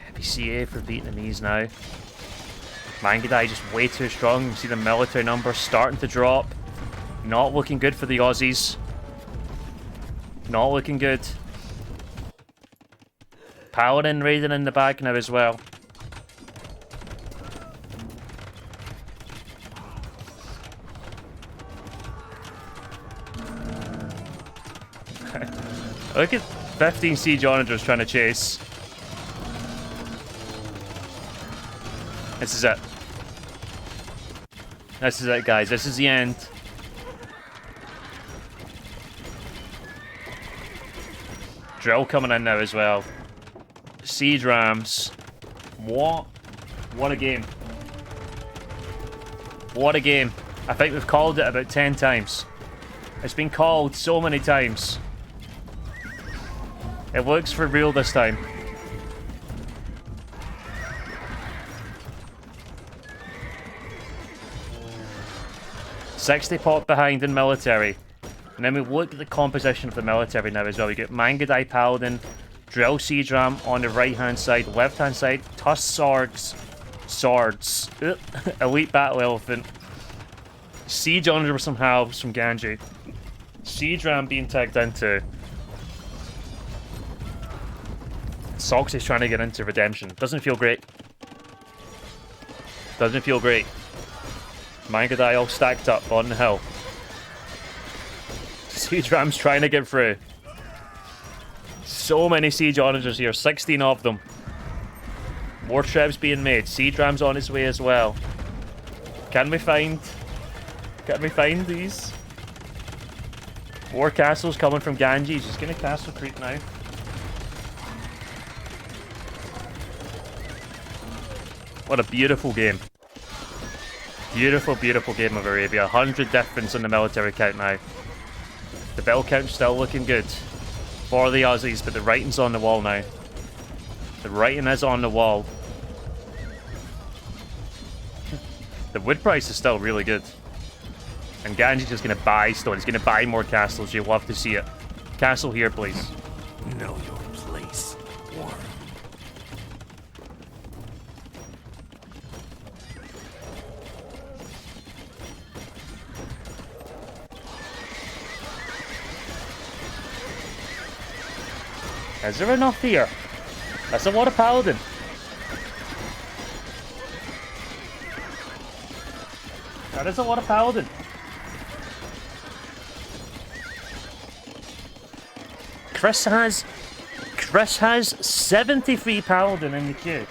Heavy CA for Vietnamese now. Mangadai just way too strong. You see the military numbers starting to drop. Not looking good for the Aussies. Not looking good. Paladin raiding in the back now as well. Look at 15 siege onagers trying to chase. This is it. This is it, guys. This is the end. Drill coming in now as well. Siege rams. What? What a game. What a game. I think we've called it about 10 times. It's been called so many times. It looks for real this time. $60 pop behind in military. And then we look at the composition of the military now as well. We get Mangadai Paladin, Drill Siege Ram on the right hand side, left hand side, Tusk Swords, Elite Battle Elephant, Siege Onager with some halves from Ganji, Siege Ram being tagged into. Soxy's trying to get into Redemption. Doesn't feel great. Doesn't feel great. Mangadai all stacked up on the hill. Siege Ram's trying to get through. So many Siege Onagers here, 16 of them. More trebs being made. Siege Ram's on his way as well. Can we find these? More castles coming from Ganji. He's just gonna castle creep now. What a beautiful game. Beautiful, beautiful game of Arabia. 100 difference in the military count now. The bell count's still looking good for the Aussies, but the writing's on the wall now. The writing is on the wall. The wood price is still really good. And Ganji's just going to buy stone. He's going to buy more castles. You'll love to see it. Castle here, please. Know your place. One. Is there enough here? That's a lot of Paladin. That is a lot of Paladin. Chris has 73 Paladin in the queue.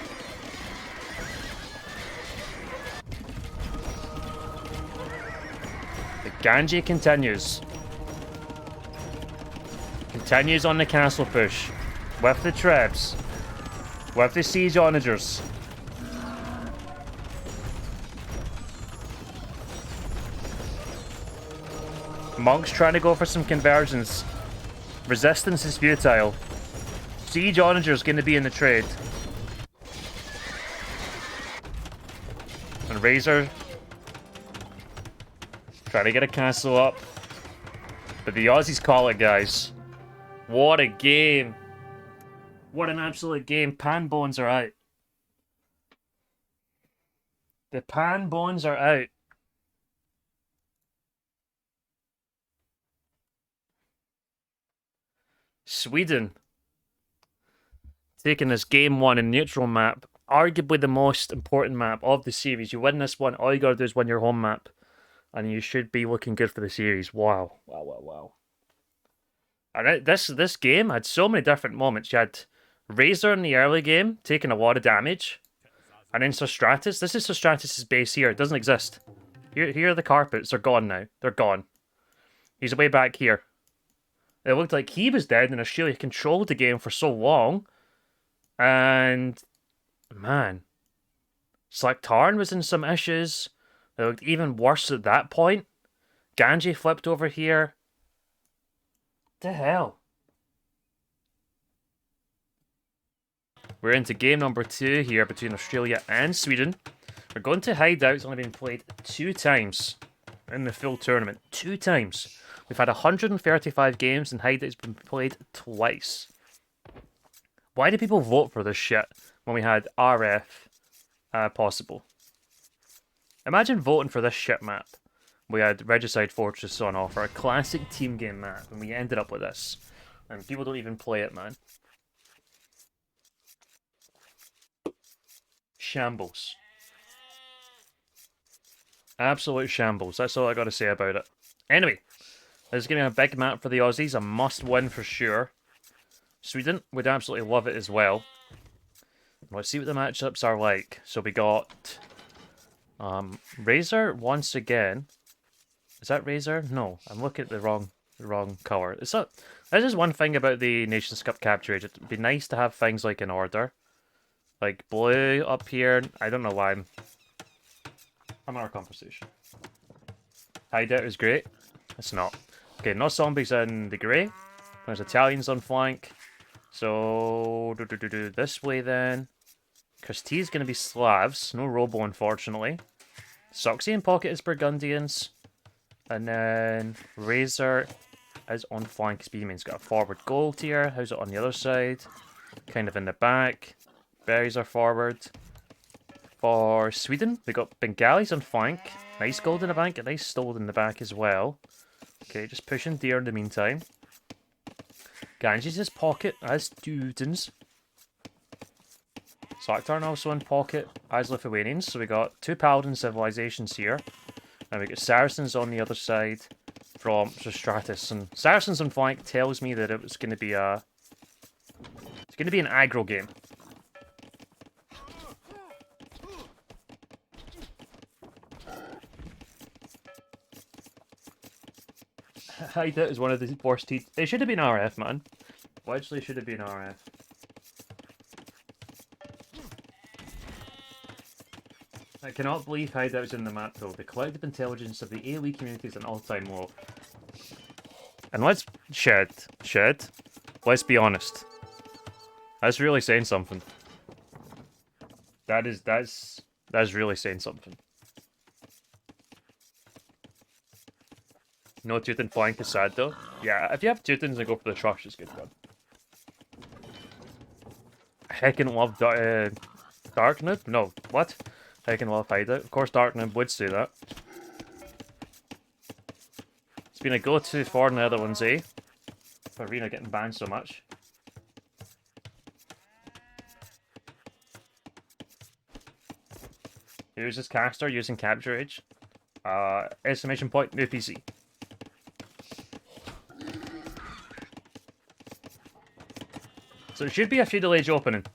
The Ganji continues. Continues on the castle push. With the trebs. With the siege onagers. Monks trying to go for some conversions. Resistance is futile. Siege onager is going to be in the trade. And Razor trying to get a castle up. But the Aussies call it, guys. What a game. What an absolute game. Pan bones are out. The pan bones are out. Sweden taking this game one in neutral map. Arguably the most important map of the series. You win this one, all you gotta do is win your home map. And you should be looking good for the series. Wow. Wow, wow, wow. And this game had so many different moments. You had Razor in the early game, taking a lot of damage. And then Sostratus. This is Sostratus' base here. It doesn't exist. Here are the carpets. They're gone now. They're gone. He's way back here. It looked like he was dead, and Australia controlled the game for so long. And, man. Slaktarn was in some issues. It looked even worse at that point. Ganji flipped over here. What the hell? We're into game number 2 here between Australia and Sweden. We're going to Hideout. It's only been played 2 times in the full tournament. 2 times. We've had 135 games and Hideout's been played twice. Why do people vote for this shit when we had RF possible? Imagine voting for this shit map. We had Regicide Fortress on offer, a classic team game map, and we ended up with this. And people don't even play it, man. Shambles. Absolute shambles. That's all I got to say about it. Anyway, this is going to be a big map for the Aussies. A must-win for sure. Sweden would absolutely love it as well. Let's see what the matchups are like. So we got Razor once again. Is that Razor? No, I'm looking at the wrong the wrong color. It's not. This is one thing about the Nations Cup capture age. It'd be nice to have things like in order, like blue up here. I don't know why I'm in our conversation. Hideout is great. It's not. Okay, no zombies in the grey. There's Italians on flank. So this way then. Christie's gonna be Slavs. No Robo, unfortunately. Soxy and Pocket is Burgundians. And then Razor is on flank. Speedman's got a forward gold here. How's it on the other side? Kind of in the back. Berries are forward. For Sweden, we got Bengalis on flank. Nice gold in the bank, a nice stole in the back as well. Okay, just pushing deer in the meantime. Ganges is pocket as Teutons. Slaktarn also in pocket as Lithuanians. So we got two Paladin civilizations here. And we got Saracens on the other side from Stratus. And Saracens on flank tells me that it was going to be a... It's going to be an aggro game. Hideout is one of the worst teams. It should have been RF, man. Wedgley should have been RF. I cannot believe Hideout's in the map though. The collective intelligence of the AoE community is an all-time low. And let's... Shed. Let's be honest. That's really saying something. That's really saying something. No Teuton flank is sad though. Yeah, if you have Teutons and go for the trush, it's good fun. Heckin' love Dark Noob? No, what? Heckin' love Hideout. Of course Dark Noob would say that. It's been a go-to for the other ones, eh? For Arena getting banned so much. Here's this caster using Capture Age. Estimation point, new PC. So it should be a Feudal Age opening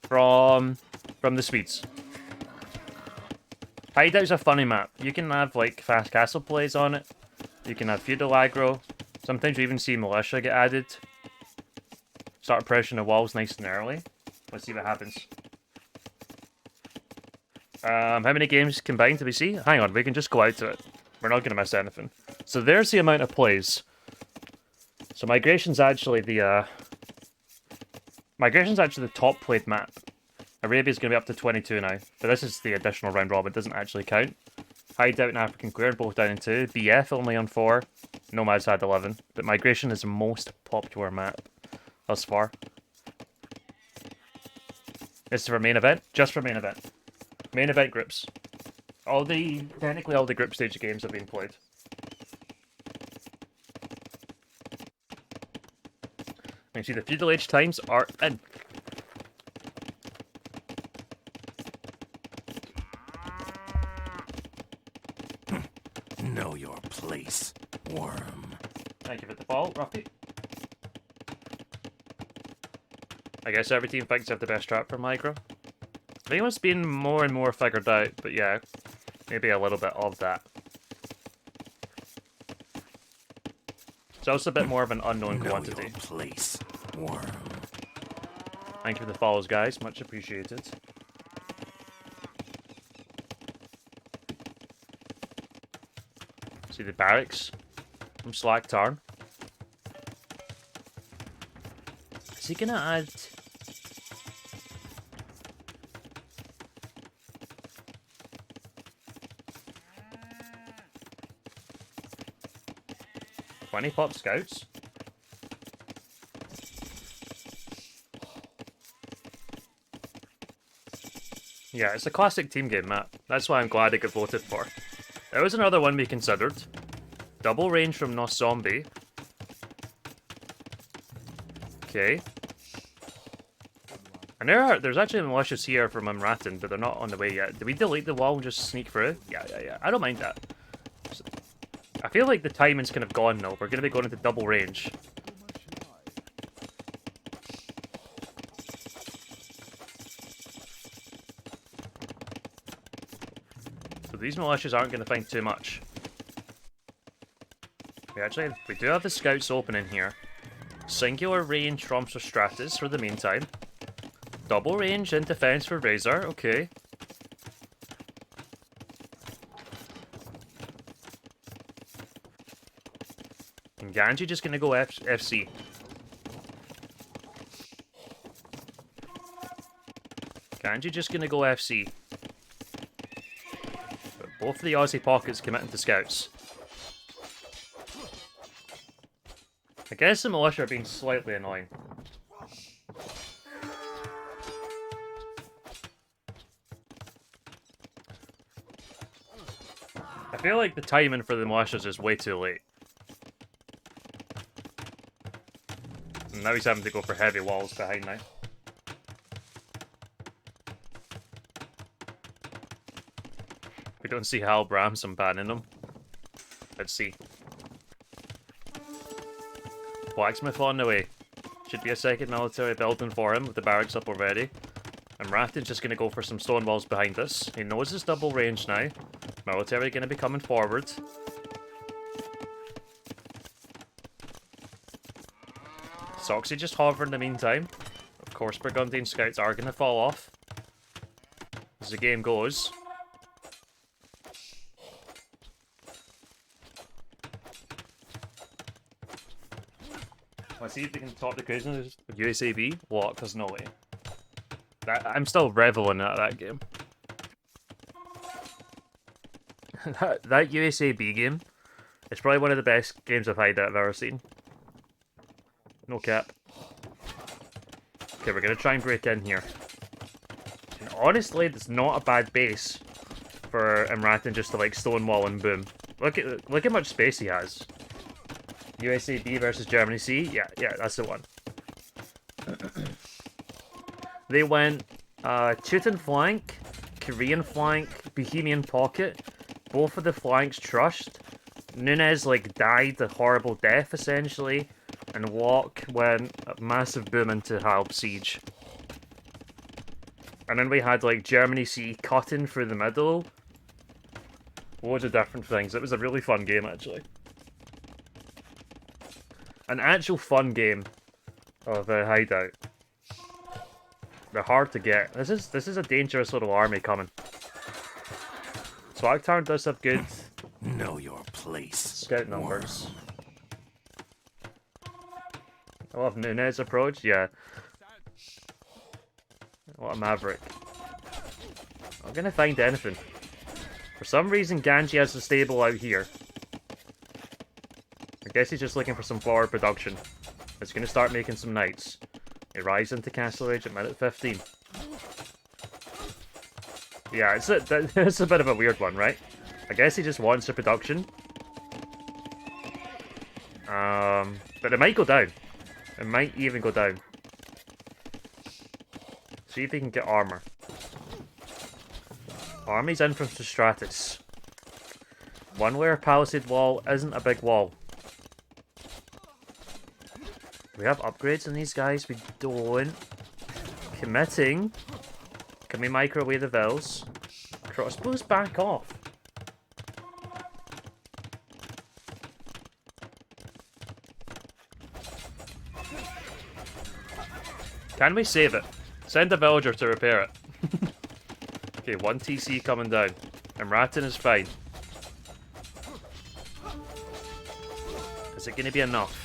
from the Swedes. Hideout's a funny map. You can have like fast castle plays on it. You can have feudal aggro. Sometimes you even see militia get added. Start pressuring the walls nice and early. Let's see what happens. How many games combined do we see? Hang on, we can just go out to it. We're not going to miss anything. So there's the amount of plays. So Migration's actually the top played map. Arabia's going to be up to 22 now. But this is the additional round robin. It doesn't actually count. Hideout and African Queer both down in 2. BF only on 4. Nomads had 11. But Migration is the most popular map thus far. This is for main event. Just for main event. Main event groups. Technically all the group stage games have been played. You see the Feudal Age times are in. Know your place, worm. Thank you for the follow, Ruffy. I guess every team thinks they have the best trap for micro. I think it's been more and more figured out, but yeah, maybe a little bit of that. It's also a bit more of an unknown quantity. Your place, worm. Thank you for the follows, guys. Much appreciated. See the barracks from Slaktarn. Is he gonna add... "20 pop scouts?" Yeah, it's a classic team game map. That's why I'm glad it got voted for. There was another one we considered. Double range from No Zombie. Okay. And there's actually militias here from Imratin, but they're not on the way yet. Did we delete the wall and just sneak through? Yeah. I don't mind that. I feel like the timing's kind of gone now. We're going to be going into double range. So these militias aren't going to find too much. We do have the scouts open in here. Singular range trumps for Stratus for the meantime. Double range in defense for Razor, okay. And Ganji just gonna go FC. Ganji just gonna go FC. But both of the Aussie pockets committing to scouts. I guess the militia are being slightly annoying. I feel like the timing for the militias is way too late. And now he's having to go for heavy walls behind now. We don't see Hal Bramson banning them. Let's see. Blacksmith on the way. Should be a second military building for him with the barracks up already. And Rafton's just going to go for some stone walls behind us. He knows it's double range now. Military going to be coming forward. Soxy just hover in the meantime. Of course, Burgundian scouts are going to fall off as the game goes. Let's see if they can top the prisoners with USAB. What? There's no way. I'm still reveling at that game. that USAB game is probably one of the best games of Hideout I've ever seen. No cap. Okay, we're gonna try and break in here. And honestly, it's not a bad base for Imratan just to like stonewall and boom. Look how much space he has. USAB versus Germany C. Yeah, that's the one. They went Teuton flank, Korean flank, Bohemian pocket. Both of the flanks trust. Nunez like died a horrible death essentially, and Locke went a massive boom into Halb siege. And then we had like Germany C cutting through the middle. Loads of different things. It was a really fun game actually. An actual fun game of Hideout. They're hard to get. This is a dangerous little army coming. Swag Town does have good know your place. scout numbers. I love Nunez approach, yeah. What a maverick. I'm gonna find anything. For some reason Ganji has the stable out here. I guess he's just looking for some flower production. It's gonna start making some knights. He rides into Castle Age at minute 15. Yeah, it's a bit of a weird one, right? I guess he just wants the production. But it might go down. It might even go down. See if he can get armor. Army's in from Stratus. One layer palisade wall isn't a big wall. Do we have upgrades on these guys? We don't. Committing. Can we microwave the Vels? Crossbows back off. Can we save it? Send a villager to repair it. Okay, 1 TC coming down. And Ratton is fine. Is it going to be enough?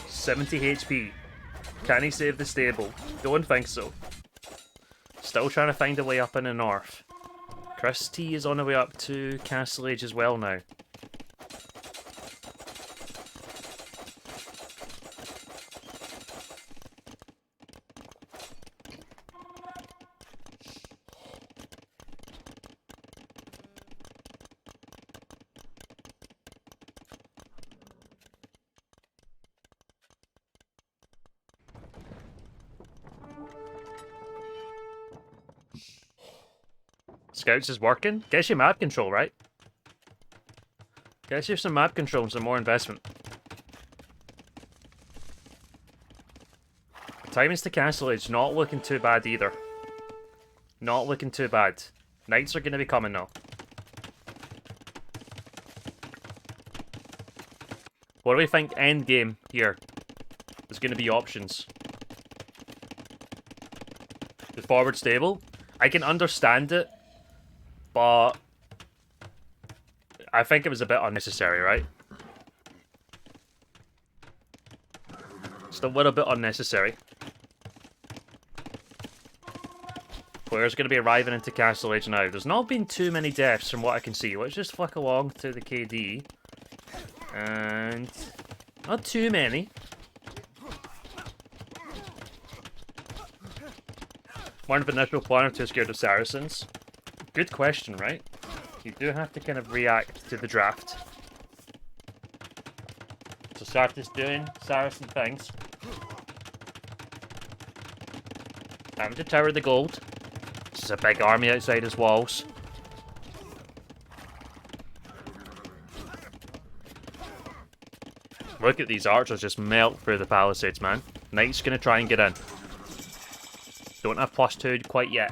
70 HP. Can he save the stable? Don't think so. Still trying to find a way up in the north. Chris T is on the way up to Castle Age as well now. Scouts is working. Guess you map control, right? Guess you have some map control and some more investment. Timings to Castle Age not looking too bad either. Not looking too bad. Knights are going to be coming now. What do we think end game here? There's going to be options. The forward stable. I can understand it, but I think it was a bit unnecessary, right? Just a little bit unnecessary. Players going to be arriving into Castle Age now. There's not been too many deaths from what I can see. Let's just flick along to the KD. And not too many. One of initial plan or too scared of Saracens? Good question, right? You do have to kind of react to the draft. So Sartis doing Saracen things. Time to tower the gold. This is a big army outside his walls. Look at these archers just melt through the palisades, man. Knight's gonna try and get in. Don't have +2 quite yet.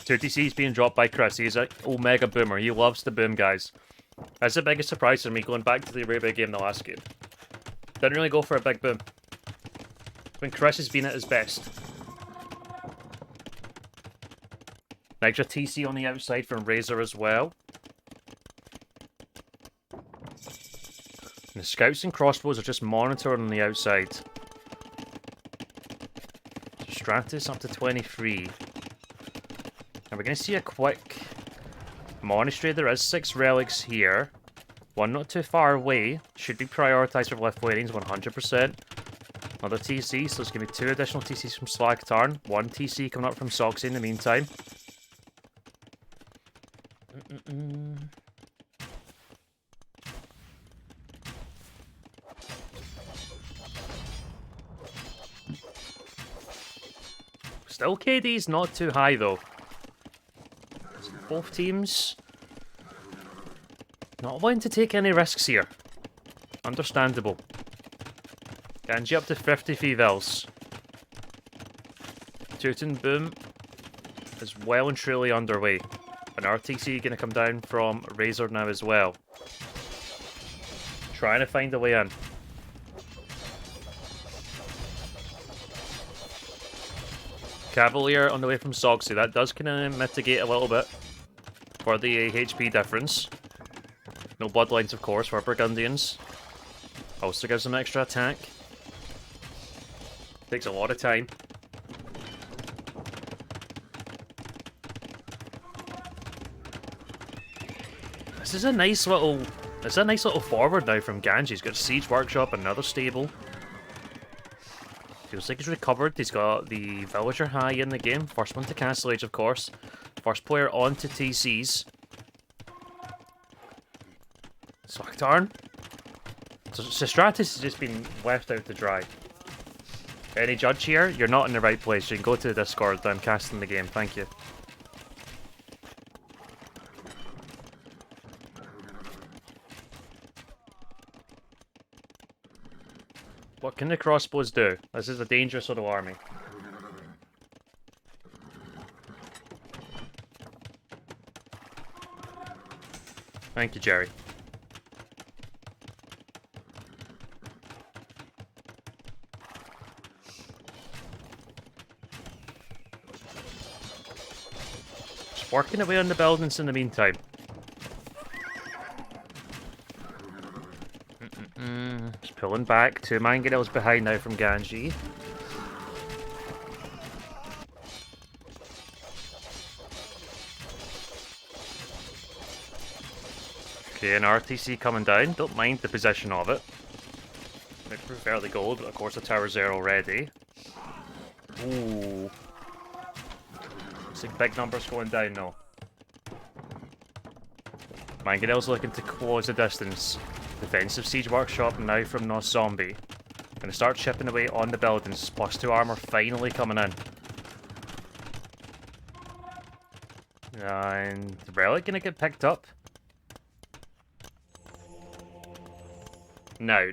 Two TC's being dropped by Chris. He's an Omega boomer. He loves the boom, guys. That's the biggest surprise for me going back to the Arabia game the last game. Didn't really go for a big boom. When Chris has been at his best. Extra TC on the outside from Razor as well. And the scouts and crossbows are just monitoring on the outside. Stratus up to 23. And we're going to see a quick monastery. There is 6 relics here. One not too far away. Should be prioritised for Lithuanians 100%. Another TC, so there's going to be 2 additional TCs from Slagtarn. 1 TC coming up from Soxy in the meantime. Still KD's not too high though. Both teams not willing to take any risks here. Understandable. Ganji up to 50 Fevels. Teuton Boom is well and truly underway. An RTC going to come down from Razor now as well. Trying to find a way in. Cavalier on the way from Soxy. That does kind of mitigate a little bit for the HP difference. No bloodlines, of course, for Burgundians. Also gives them extra attack. Takes a lot of time. This is a nice little forward now from Ganji. He's got Siege Workshop, another stable. Feels like he's recovered. He's got the Villager high in the game. First one to Castle Age, of course. First player on to TCs. Slagtarn. So Stratus has just been left out to dry. Any judge here? You're not in the right place. You can go to the Discord. I'm casting the game. Thank you. What can the crossbows do? This is a dangerous little army. Thank you, Jerry. Just working away on the buildings in the meantime. Just pulling back. 2 Mangonels behind now from Ganji. Okay, an RTC coming down. Don't mind the position of it. I prefer the gold, but of course the tower's there already. Ooh. Looks like big numbers going down now. Mangonel's looking to close the distance. Defensive Siege Workshop now from Nos Zombie. Gonna start chipping away on the buildings. +2 armor finally coming in. And the relic gonna get picked up. No.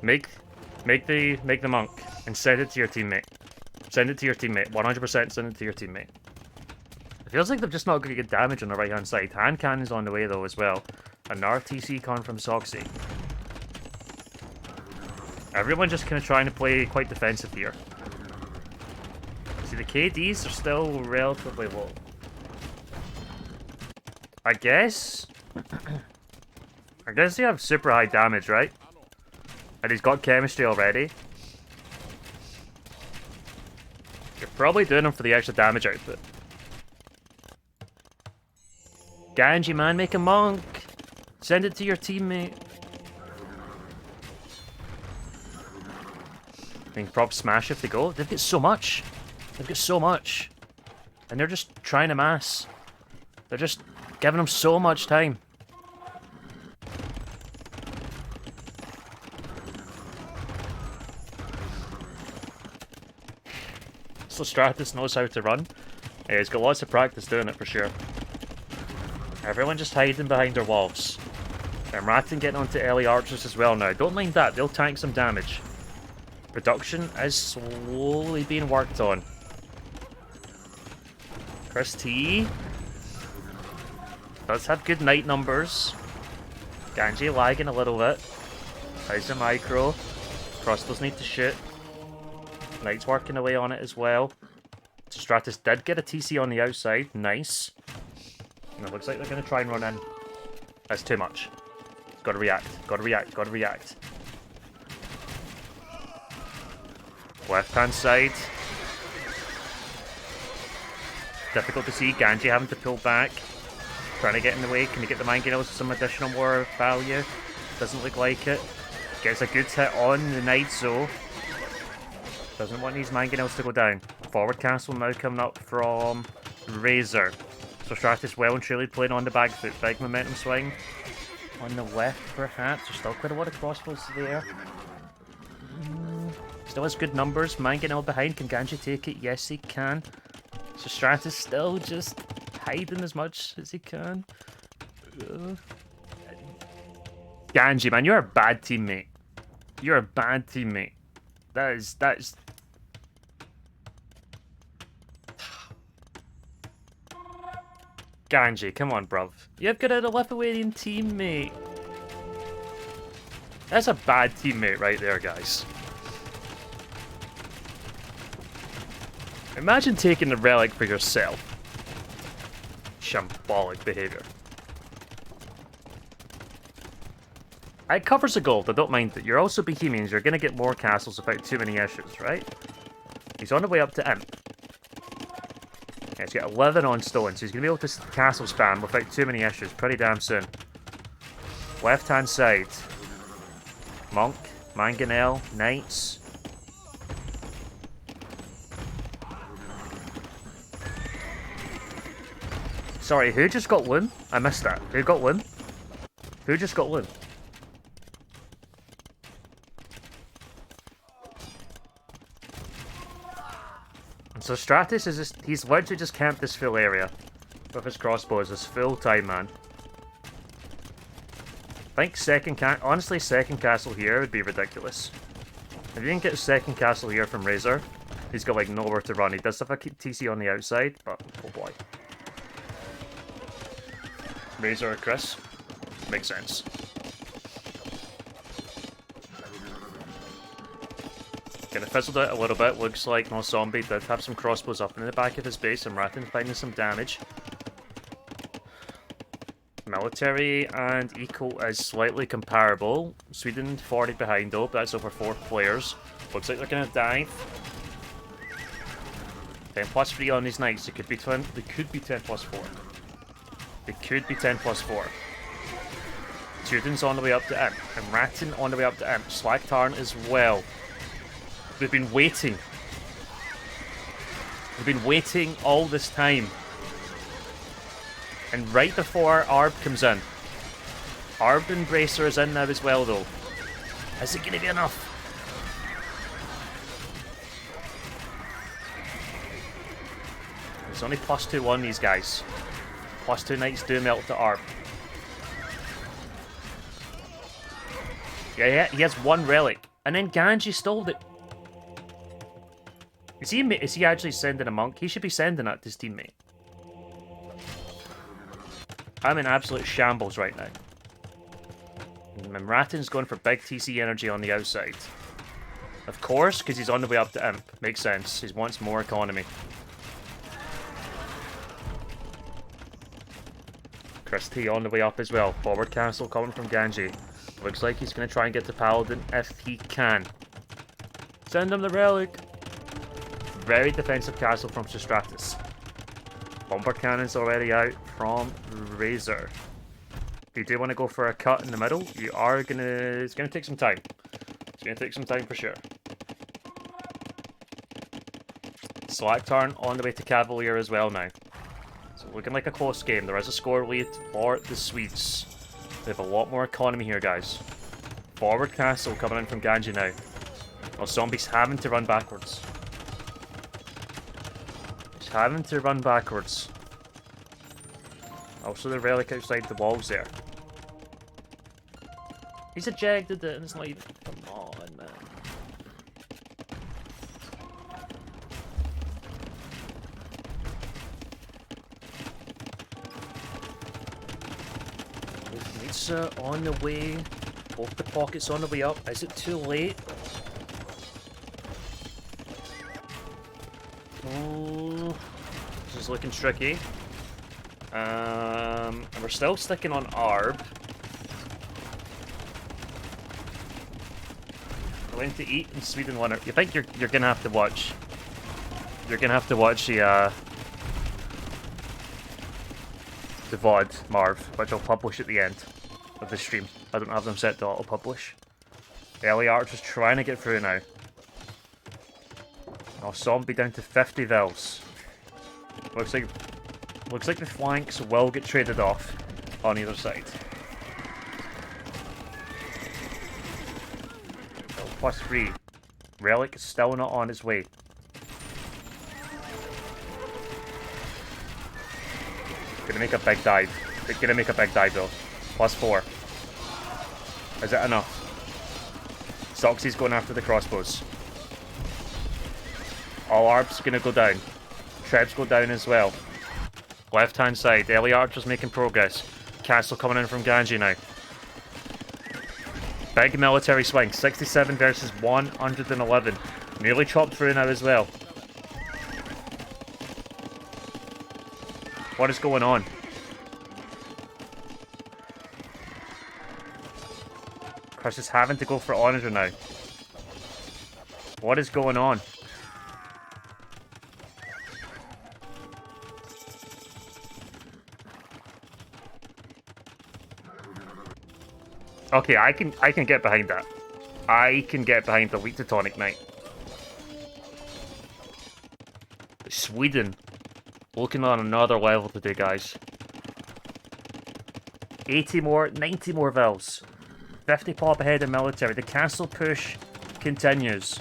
Make the monk and send it to your teammate. Send it to your teammate. 100% send it to your teammate. It feels like they're just not going to get damage on the right-hand side. Hand cannon's on the way, though, as well. Another TC con from Soxy. Everyone just kind of trying to play quite defensive here. See, the KDs are still relatively low. I guess he have super high damage, right? And he's got chemistry already. You're probably doing him for the extra damage output. Ganji, man, make a monk. Send it to your teammate. They can prop smash if they go. They've got so much. They've got so much. And they're just trying to mass. They're just giving them so much time. So Stratus knows how to run. Yeah, he's got lots of practice doing it for sure. Everyone just hiding behind their walls. And Ratton getting onto early archers as well now. Don't mind that, they'll tank some damage. Reduction is slowly being worked on. Chris T does have good night numbers. Ganji lagging a little bit. How's the micro? Crossbows need to shoot. Knight's working away on it as well. So Stratus did get a TC on the outside. Nice. And it looks like they're going to try and run in. That's too much. Gotta react. Gotta react. Gotta react. Left-hand side. Difficult to see. Ganji having to pull back. Trying to get in the way. Can he get the mangonels with some additional more value? Doesn't look like it. Gets a good hit on the Knights though. Doesn't want these mangonels to go down. Forward castle now coming up from Razor. So Stratus well and truly playing on the back foot. Big momentum swing. On the left perhaps. There's still quite a lot of crossbows there. Still has good numbers. Mangonel behind. Can Ganji take it? Yes, he can. So Stratus still just hiding as much as he can. Ganji, man, you're a bad teammate. You're a bad teammate. That is... Ganji, come on, bruv. You've got a Lithuanian teammate. That's a bad teammate right there, guys. Imagine taking the relic for yourself. Shambolic behavior. It covers the gold, I don't mind that. You're also Bohemians, you're gonna get more castles without too many issues, right? He's on the way up to Imp. Yeah, he's got 11 on stone, so he's gonna be able to castle spam without too many issues pretty damn soon. Left hand side. Monk, Mangonel, Knights. Sorry, who just got Loon? I missed that. Who got Loon? Who just got Loon? And so Stratus is just, he's literally just camped this full area with his crossbows this full time, man. I think honestly, second castle here would be ridiculous. If you didn't get a second castle here from Razor, he's got like nowhere to run. He does have a TC on the outside, but oh boy. Razor or Chris? Makes sense. Kind of fizzled out a little bit. Looks like no zombie did have some crossbows up in the back of his base, and Ratton finding some damage. Military and eco is slightly comparable. Sweden 40 behind though, but that's over 4 players. Looks like they're gonna dive. 10 plus 3 on these knights. It could be 10. They could be 10 plus 4. They could be 10 plus 4. Suden's on the way up to Imp, and Ratton on the way up to Imp. Slack Tarn as well. We've been waiting. We've been waiting all this time. And right before Arb comes in. Arb and Bracer is in now as well though. Is it going to be enough? It's only +2 on these guys. +2 knights do melt to Arb. Yeah, he has 1 relic. And then Ganji stole it. Is he actually sending a monk? He should be sending that to his teammate. I'm in absolute shambles right now. Mratin's going for big TC energy on the outside. Of course, because he's on the way up to Imp. Makes sense. He wants more economy. Christie on the way up as well. Forward castle coming from Ganji. Looks like he's going to try and get to Paladin if he can. Send him the relic. Very defensive castle from Stratus. Bomber cannon's already out from Razor. If you do want to go for a cut in the middle, you are gonna. It's gonna take some time. It's gonna take some time for sure. Slack turn on the way to Cavalier as well now. So looking like a close game. There is a score lead for the Swedes. They have a lot more economy here, guys. Forward castle coming in from Ganji now. Well, zombies having to run backwards. Just having to run backwards. Also, the relic outside the walls there. He's ejected it, and it's not even. Come on, man. Pizza on the way. Both the pockets on the way up. Is it too late? Oh, this is looking tricky. And we're still sticking on Arb. Going to eat in Sweden winner. You think you're gonna have to watch? You're gonna have to watch the VOD Marv, which I'll publish at the end of the stream. I don't have them set to auto-publish. Ellie Archer's trying to get through now. Oh, zombie down to 50 vils. Looks like the flanks will get traded off on either side. +3. Relic is still not on its way. Gonna make a big dive. They're gonna make a big dive though. +4. Is it enough? Soxy's going after the crossbows. All Arb's gonna go down. Trebs go down as well. Left hand side, Ellie Archer's making progress. Castle coming in from Ganji now. Big military swing, 67 versus 111. Nearly chopped through now as well. What is going on? Chris is having to go for Onager now. What is going on? Okay, I can get behind that. I can get behind the Elite Teutonic Knight. Sweden looking on another level today, guys. 80 more, 90 more vils. 50 pop ahead in military. The castle push continues.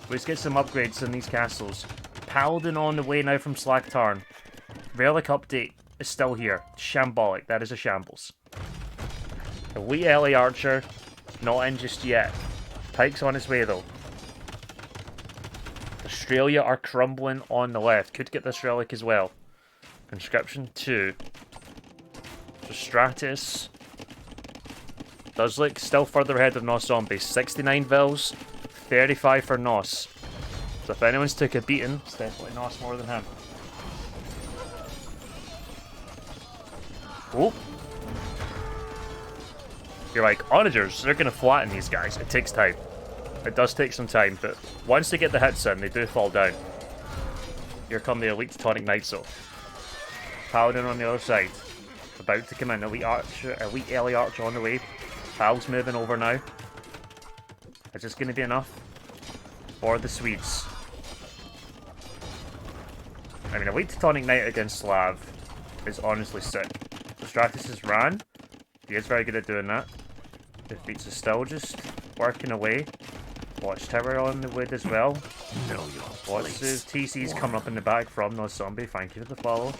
Let's get some upgrades in these castles. Paladin on the way now from Slack Tarn. Relic update is still here. Shambolic. That is a shambles. Elite Ellie Archer, not in just yet. Pike's on its way though. Australia are crumbling on the left. Could get this relic as well. Conscription 2. So Stratus does look still further ahead of Nos Zombies. 69 vils, 35 for Nos. So if anyone's took a beating, it's definitely Nos more than him. Oh. You're like, onagers, they're going to flatten these guys. It takes time. It does take some time, but once they get the hits in, they do fall down. Here come the Elite Teutonic Knights though. Paladin on the other side. About to come in. Elite Archer, Elite Ellie Archer on the way. Pal's moving over now. Is this going to be enough for the Swedes? I mean, Elite Teutonic Knight against Slav is honestly sick. So Stratus has ran. He is very good at doing that. Defeats is still just working away. Watchtower on the wood as well. Know your Lots of place. TCs coming up in the back from No Zombie. Thank you for the follow.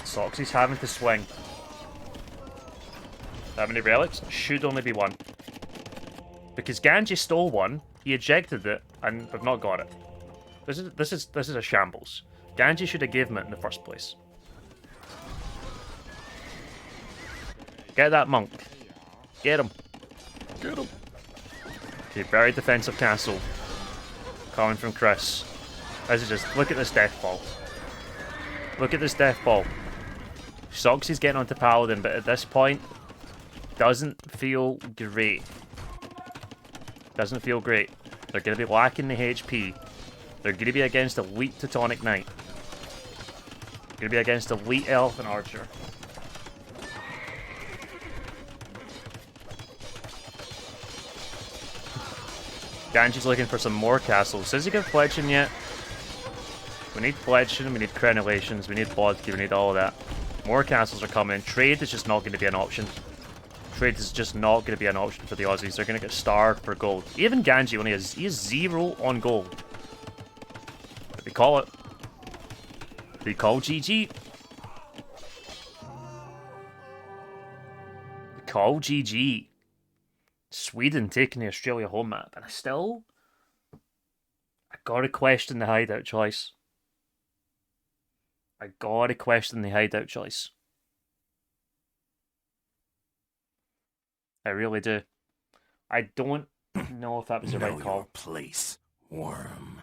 Soxy's having to swing. How many relics? Should only be one. Because Ganji stole one, he ejected it, and we've not got it. This is a shambles. Ganji should have given it in the first place. Get that monk. Get him. Get him. Okay, very defensive castle. Coming from Chris. This is just, look at this death ball. Look at this death ball. Sucks he's getting onto Paladin, but at this point, doesn't feel great. Doesn't feel great. They're going to be lacking the HP. They're going to be against Elite Teutonic Knight. Going to be against Elite Elf and Archer. Ganji's looking for some more castles. Does he get Fletching yet? We need Fletching, we need Crenellations, we need Bodki, we need all of that. More castles are coming. Trade is just not going to be an option. Trade is just not going to be an option for the Aussies. They're going to get starved for gold. Even Ganji, when he is 0 on gold. But they call it. They call GG. They call GG. Sweden taking the Australia home map. And I gotta question the hideout choice. I gotta question the hideout choice. I really do. I don't know if that was the right call. Your place, worm.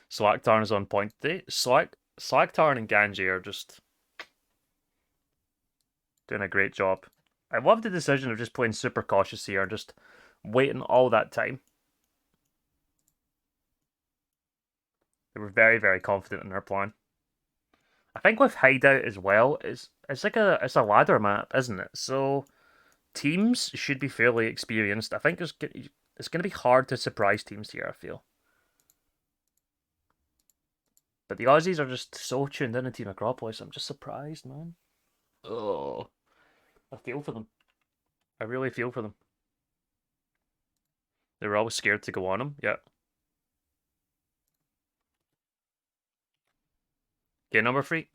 Slaktarn is on point today. Slaktarn and Ganji are just doing a great job. I love the decision of just playing super cautious here and just waiting all that time. They were very, very confident in their plan. I think with Hideout as well, it's a ladder map, isn't it? So teams should be fairly experienced. I think it's going to be hard to surprise teams here, I feel. But the Aussies are just so tuned in to Team Acropolis. I'm just surprised, man. Oh. I feel for them. I really feel for them. They were always scared to go on them. Yeah. Okay, number 3.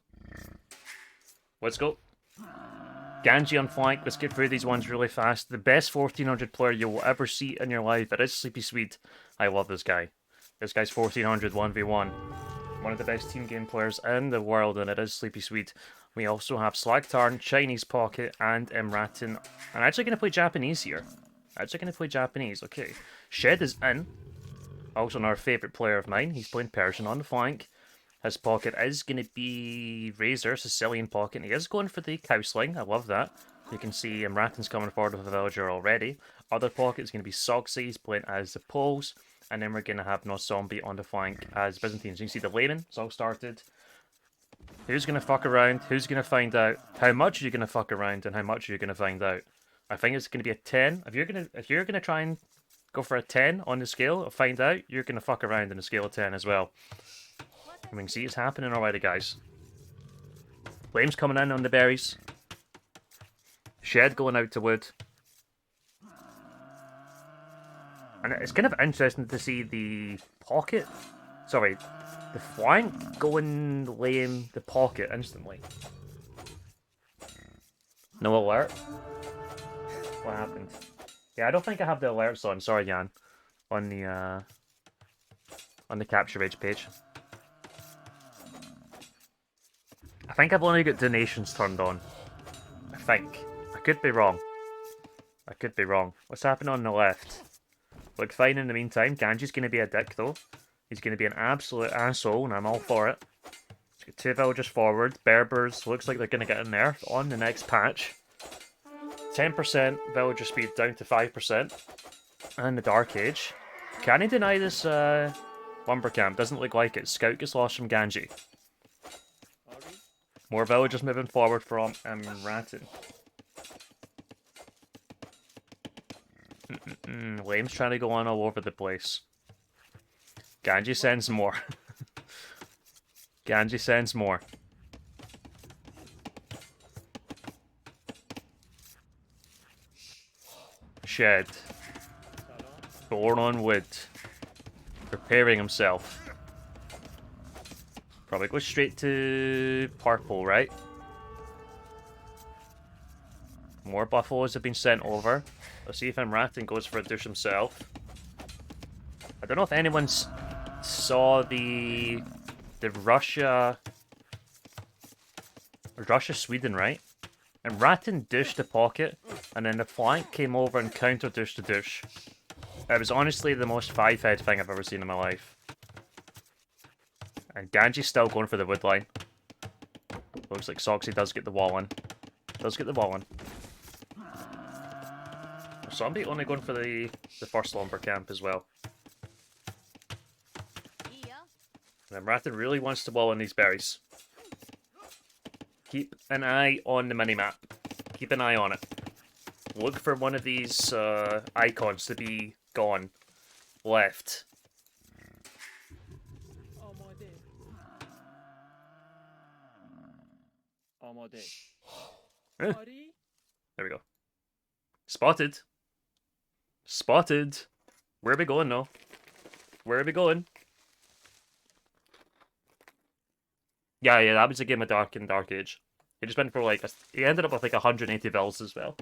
Let's go. Ganji on flank. Let's get through these ones really fast. The best 1400 player you will ever see in your life. It is Sleepy Swede. I love this guy. This guy's 1400 1v1. One of the best team game players in the world, and it is Sleepy Swede. We also have Slaktarn, Chinese Pocket, and Emratin. I'm actually going to play Japanese here. Okay. Shed is in. Also another favourite player of mine. He's playing Persian on the flank. His pocket is going to be Razor, Sicilian Pocket. He is going for the Cowsling. I love that. You can see Emratin's coming forward with a villager already. Other pocket is going to be Soxy. He's playing as the Poles. And then we're going to have No Zombie on the flank as Byzantines. You can see the layman. It's all started. Who's going to fuck around? Who's going to find out? How much are you going to fuck around? And how much are you going to find out? I think it's going to be a 10. If you're going to try and go for a 10 on the scale of find out, you're going to fuck around in the scale of 10 as well. I mean, see, it's happening already, guys. Flames coming in on the berries. Shed going out to wood. And it's kind of interesting to see the pocket. Sorry, the flank going lame the pocket instantly. No alert. What happened? Yeah, I don't think I have the alerts on. Sorry, Jan. On the capture rage page. I think I've only got donations turned on. I think. I could be wrong. What's happening on the left? Look fine in the meantime. Ganji's going to be a dick, though. He's going to be an absolute asshole, and I'm all for it. Let's get 2 villagers forward. Berbers looks like they're going to get in there on the next patch. 10% villager speed down to 5%. And the Dark Age. Can he deny this lumber camp? Doesn't look like it. Scout gets lost from Ganji. More villagers moving forward from Ratten. Lame's trying to go on all over the place. Ganji sends more. Ganji sends more. Shed. Born on wood. Preparing himself. Probably go straight to purple, right? More buffaloes have been sent over. Let's see if Ratton goes for a douche himself. I don't know if anyone saw the Russia Sweden, right? And Ratton dished the pocket, and then the flank came over and counter dished the dish. It was honestly the most five-head thing I've ever seen in my life. And Ganji's still going for the wood line. Looks like Soxy does get the wall in. Does get the wall in. Somebody only going for the first lumber camp as well. And Ratton really wants to wall in these berries. Keep an eye on the minimap. Keep an eye on it. Look for one of these icons to be gone. Left. There we go. Spotted. Spotted. Where are we going now? Where are we going? Yeah, that was a game of Dark Age. He just went for like he ended up with like 180 vills as well.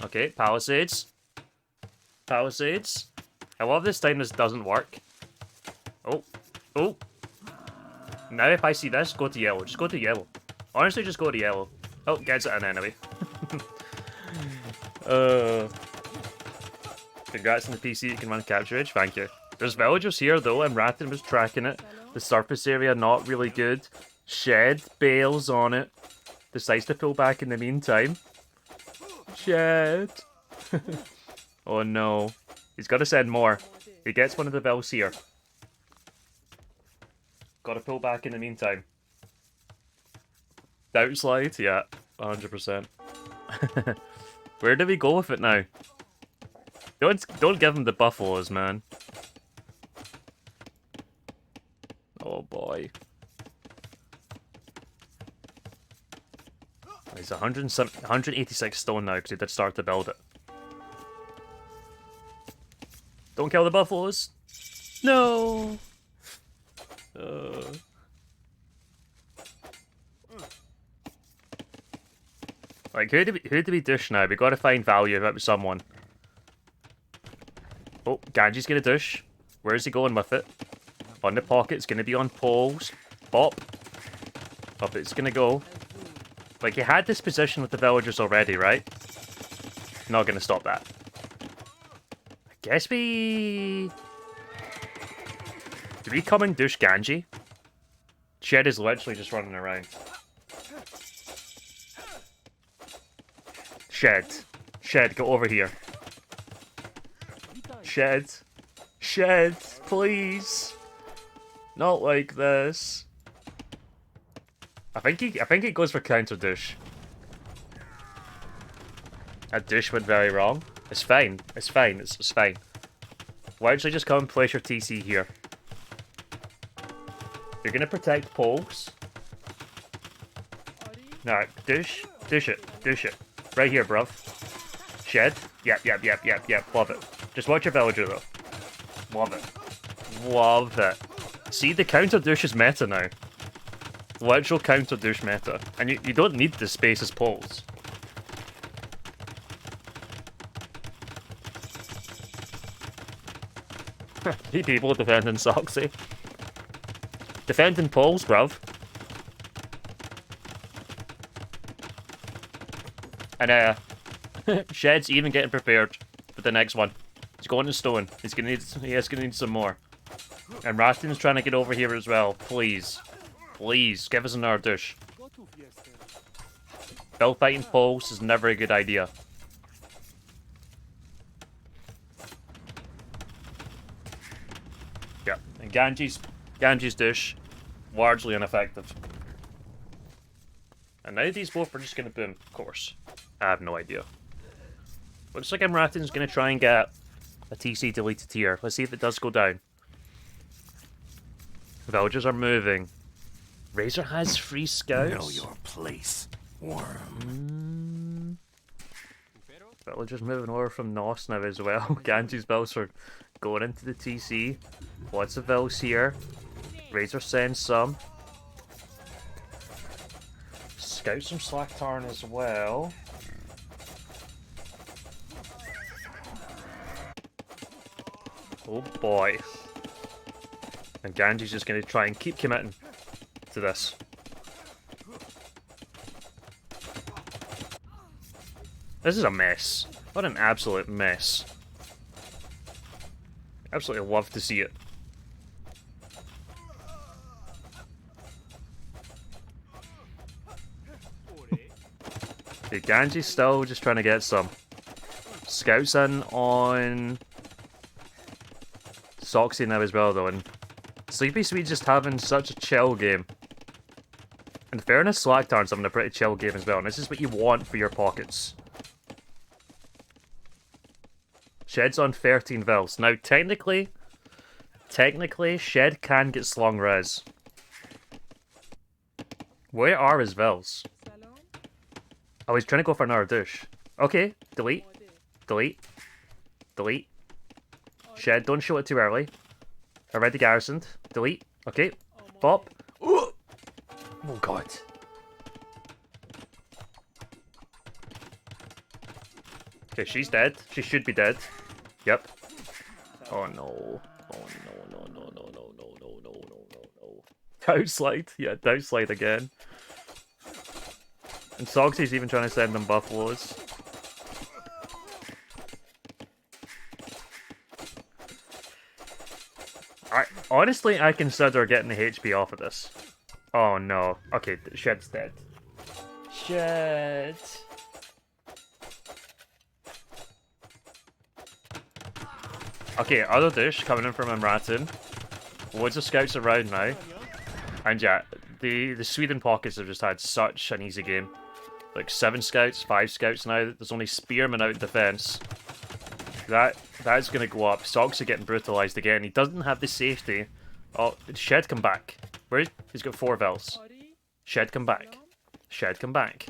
Okay, Palisades. Palisades. I love this time this doesn't work. Oh. Oh. Now if I see this, go to yellow. Just go to yellow. Honestly, just go to yellow. Oh, gets it in anyway. Congrats on the PC, you can run Capture Edge, thank you. There's villagers here though, and Ratton was tracking it. The surface area not really good. Shed bails on it. Decides to pull back in the meantime. Shed. Oh no. He's got to send more. He gets one of the vills here. Got to pull back in the meantime. Downslide? Yeah, 100%. Where do we go with it now? Don't give him the buffaloes, man. Oh boy. He's 186 stone now because he did start to build it. Don't kill the buffaloes. No. Like who do we dish now? We gotta find value about someone. Oh, Ganji's gonna dish. Where's he going with it? On the pocket, it's gonna be on poles. Bop. Up it's gonna go. Like, he had this position with the villagers already, right? Not gonna stop that. I guess we... Do we come and douche Ganji? Shed is literally just running around. Shed. Shed, go over here. Shed. Shed, please. Not like this. I think he goes for counter dish. That dish went very wrong. It's fine. It's fine. It's fine. Why don't you just come and place your TC here? You're gonna protect poles. No, dish it. Dish it. Right here, bruv. Shed. Yep. Love it. Just watch your villager though. Love it. Love it. See, the counter douche is meta now. Literal counter douche meta. And you don't need the space as poles. People defending Soxy. Defending poles, bruv. And Shed's even getting prepared for the next one. He's going to stone. He is gonna need some more. And Ratton's trying to get over here as well. Please. Please, give us another dish. Bill fighting poles is never a good idea. Yeah, and Ganji's dish, largely ineffective. And now these both are just gonna boom, of course. I have no idea. Looks like Ratton's gonna try and get a TC deleted here. Let's see if it does go down. Villagers are moving. Razor has 3 scouts. Know your place, worm. Villagers moving over from Nos now as well. Ganji's bills are going into the TC. Lots of bills here. Razor sends some. Scouts from Slacktarn as well. Oh boy. And Ganji's just going to try and keep committing to this. This is a mess. What an absolute mess. Absolutely love to see it. Okay, Ganji's still just trying to get some scouts in on Soxy now as well though, and Sleepy Swede's just having such a chill game. In fairness, Slacktarn's having a pretty chill game as well, and this is what you want for your pockets. Shed's on 13 Vils. Now, technically, Shed can get slung res. Where are his Vils? Oh, he's trying to go for another douche. Okay, delete. Delete. Delete. Shed, don't show it too early. Already garrisoned. Delete. Okay. Pop. Ooh. Oh god. Okay, she's dead. She should be dead. Yep. Oh no. Oh no, no, no, no, no, no, no, no, no, no, no. Down slide. Yeah, down slide again. And Soxy's even trying to send them buffaloes. Honestly, I consider getting the HP off of this. Oh no. Okay, Shed's dead. Shed. Okay, other dish coming in from Imratin. Loads of scouts around now. And yeah, the Sweden pockets have just had such an easy game. Like 7 scouts, 5 scouts now. There's only spearmen out in defense. That's gonna go up. Sox are getting brutalized again. He doesn't have the safety. Oh, Shed come back. He's got 4 Vils. Shed come back. Shed come back.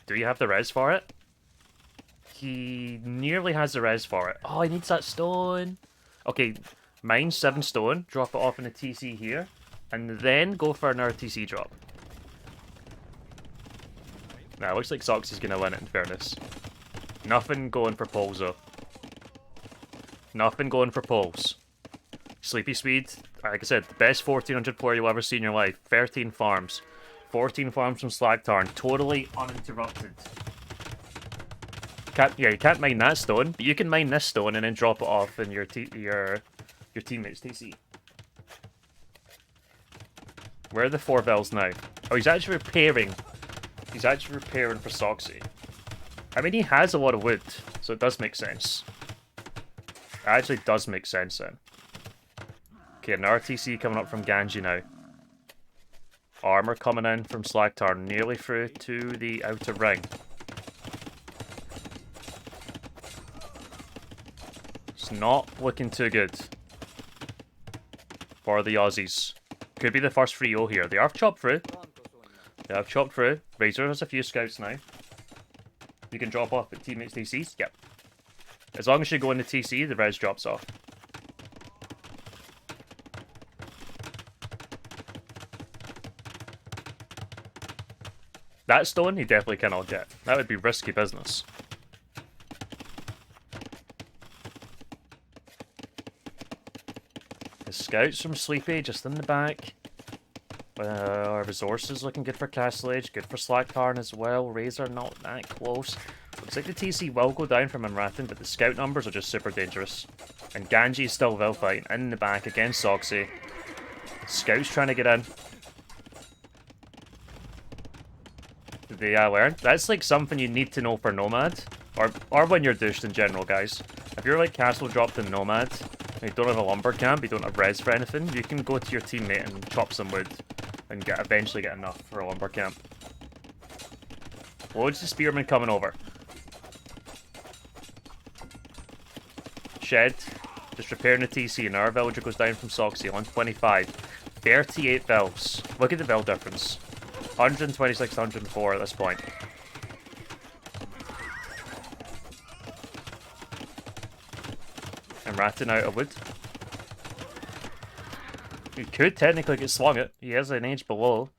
Do you have the res for it? He nearly has the res for it. Oh, he needs that stone. Okay, mine 7 stone. Drop it off in a TC here. And then go for another TC drop. Nah, looks like Sox is going to win it in fairness. Nothing going for poles though. Nothing going for poles. Sleepy Swede, like I said, the best 1400 player you'll ever see in your life. 13 farms. 14 farms from Slacktarn. Totally uninterrupted. You can't mine that stone, but you can mine this stone and then drop it off in your teammate's TC. Where are the 4 Vils now? Oh, he's actually repairing. He's actually repairing for Soxy. I mean, he has a lot of wood, so it does make sense. It actually does make sense then. Okay, an RTC coming up from Ganji now. Armor coming in from Slacktarn, nearly through to the outer ring. It's not looking too good for the Aussies. Could be the first 3-0 here. They have chopped through. They have chopped through. Razor has a few scouts now. You can drop off at teammates' TCs. Yep. As long as you go into TC, the res drops off. That stone, he definitely cannot get. That would be risky business. The scouts from Sleepy just in the back. Our resources looking good for Castle Age, good for Slacktarn as well. Razor not that close. Looks like the TC will go down from Imratin, but the scout numbers are just super dangerous. And Ganji is still fighting in the back against Soxy. Scouts trying to get in. Did they learn? That's like something you need to know for Nomad. Or when you're douched in general, guys. If you're like castle dropped in Nomad, and you don't have a lumber camp, you don't have res for anything, you can go to your teammate and chop some wood. And eventually get enough for a lumber camp. Loads of spearmen coming over. Shed, just repairing the TC, and our villager goes down from Soxy, 125. 38 Vils. Look at the Vil difference. 126 to 104 at this point. And ratting out of wood. He could technically get slung it. He has an age below.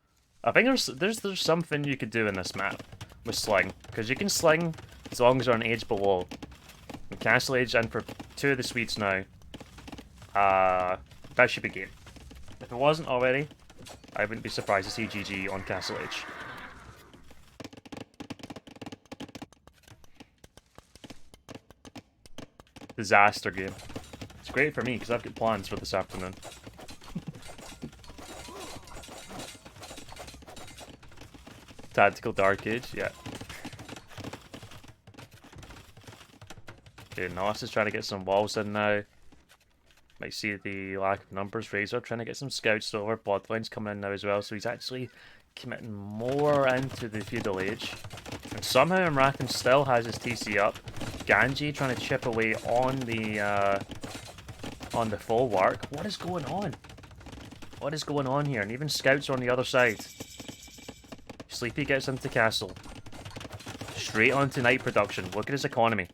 I think there's something you could do in this map with sling, because you can sling as long as you're an age below. And Castle Age and for 2 of the Swedes now. That should be game. If it wasn't already, I wouldn't be surprised to see GG on Castle Age. Disaster game. It's great for me because I've got plans for this afternoon. Tactical Dark Age, yeah. Okay, Nos is trying to get some walls in now. Might see the lack of numbers. Razor trying to get some scouts over. Bloodline's coming in now as well, so he's actually committing more into the feudal age. And somehow Imrakan still has his TC up. Ganji trying to chip away on the full work. What is going on? What is going on here? And even scouts are on the other side. Sleepy gets into castle. Straight onto night production. Look at his economy.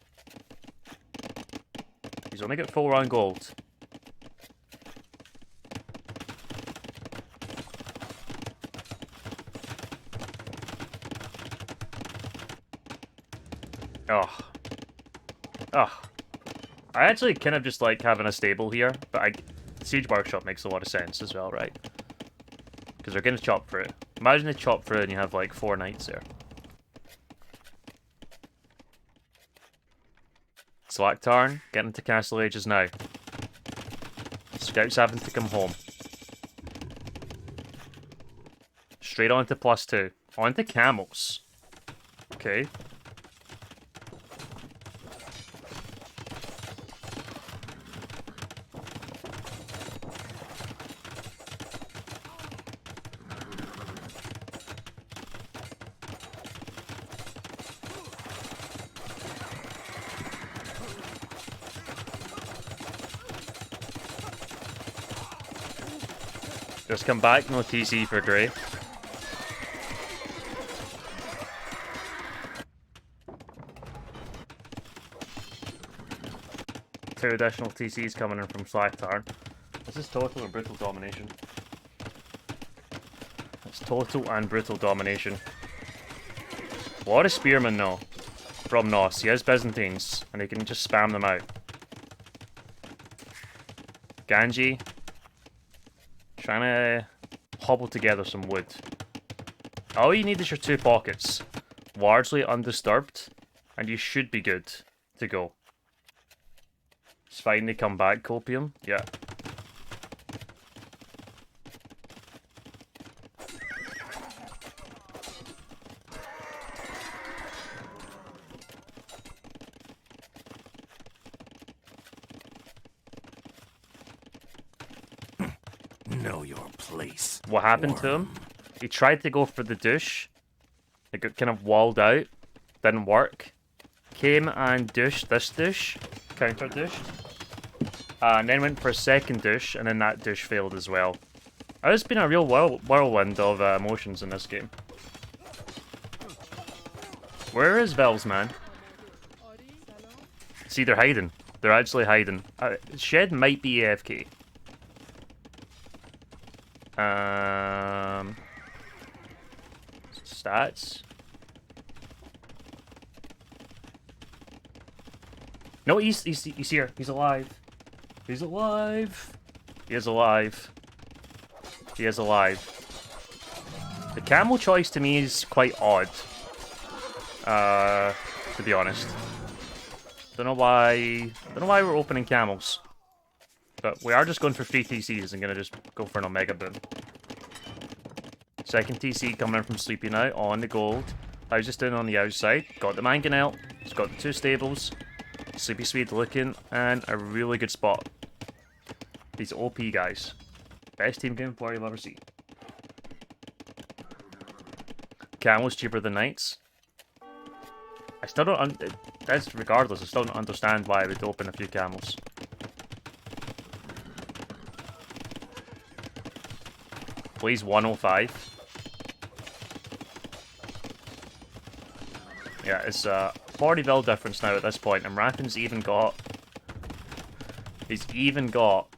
He's only got full round gold. Oh. Oh. I actually kind of just like having a stable here, but Siege Workshop makes a lot of sense as well, right? Because they're going to chop through it. Imagine they chop through and you have like 4 knights there. Slack Tarn, getting to Castle Ages now. Scouts having to come home. Straight on to +2. On to camels. Okay. Just come back, no TC for Grey. Two additional TCs coming in from Slacktarn. This is total or brutal domination. It's total and brutal domination. A lot of spearmen though. From Nos. He has Byzantines, and he can just spam them out. Ganji. Trying to hobble together some wood. All you need is your 2 pockets. Largely undisturbed. And you should be good to go. It's fine they come back, Copium. Yeah. Know your place. What happened to him? He tried to go for the douche. It got kind of walled out. Didn't work. Came and douched this douche. Counter douched. And then went for a second douche, and then that douche failed as well. It's been a real whirlwind of emotions in this game. Where is Vels, man? See, they're hiding. They're actually hiding. Shed might be AFK. Stats. No, he's here. He's alive. He's alive. He is alive. He is alive. The camel choice to me is quite odd. To be honest. Don't know why we're opening camels. But we are just going for 3 TCs and gonna just go for an Omega Boom. Second TC coming in from Sleepy now on the gold. How's just doing on the outside? Got the Mangonel. He's got the 2 stables. Sleepy Swede looking and a really good spot. These OP guys. Best team game player you'll ever see. Camels cheaper than Knights. I still don't. That's regardless. I still don't understand why I would open a few camels. Please 105. Yeah, it's 40 mil difference now at this point, and Raken's even got. He's even got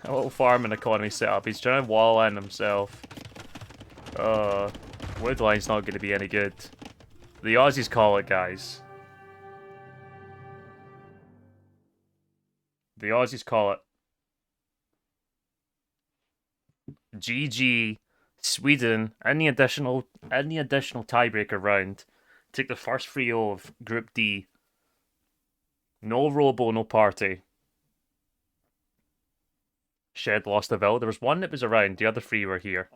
A little farming economy setup. He's trying to wall in himself. Woodline's not going to be any good. The Aussies call it, guys. The Aussies call it. GG. Sweden, any additional tiebreaker round. Take the first 3-0 of Group D. No Robo, no party. Shed lost the Ville. There was one that was around, the other 3 were here.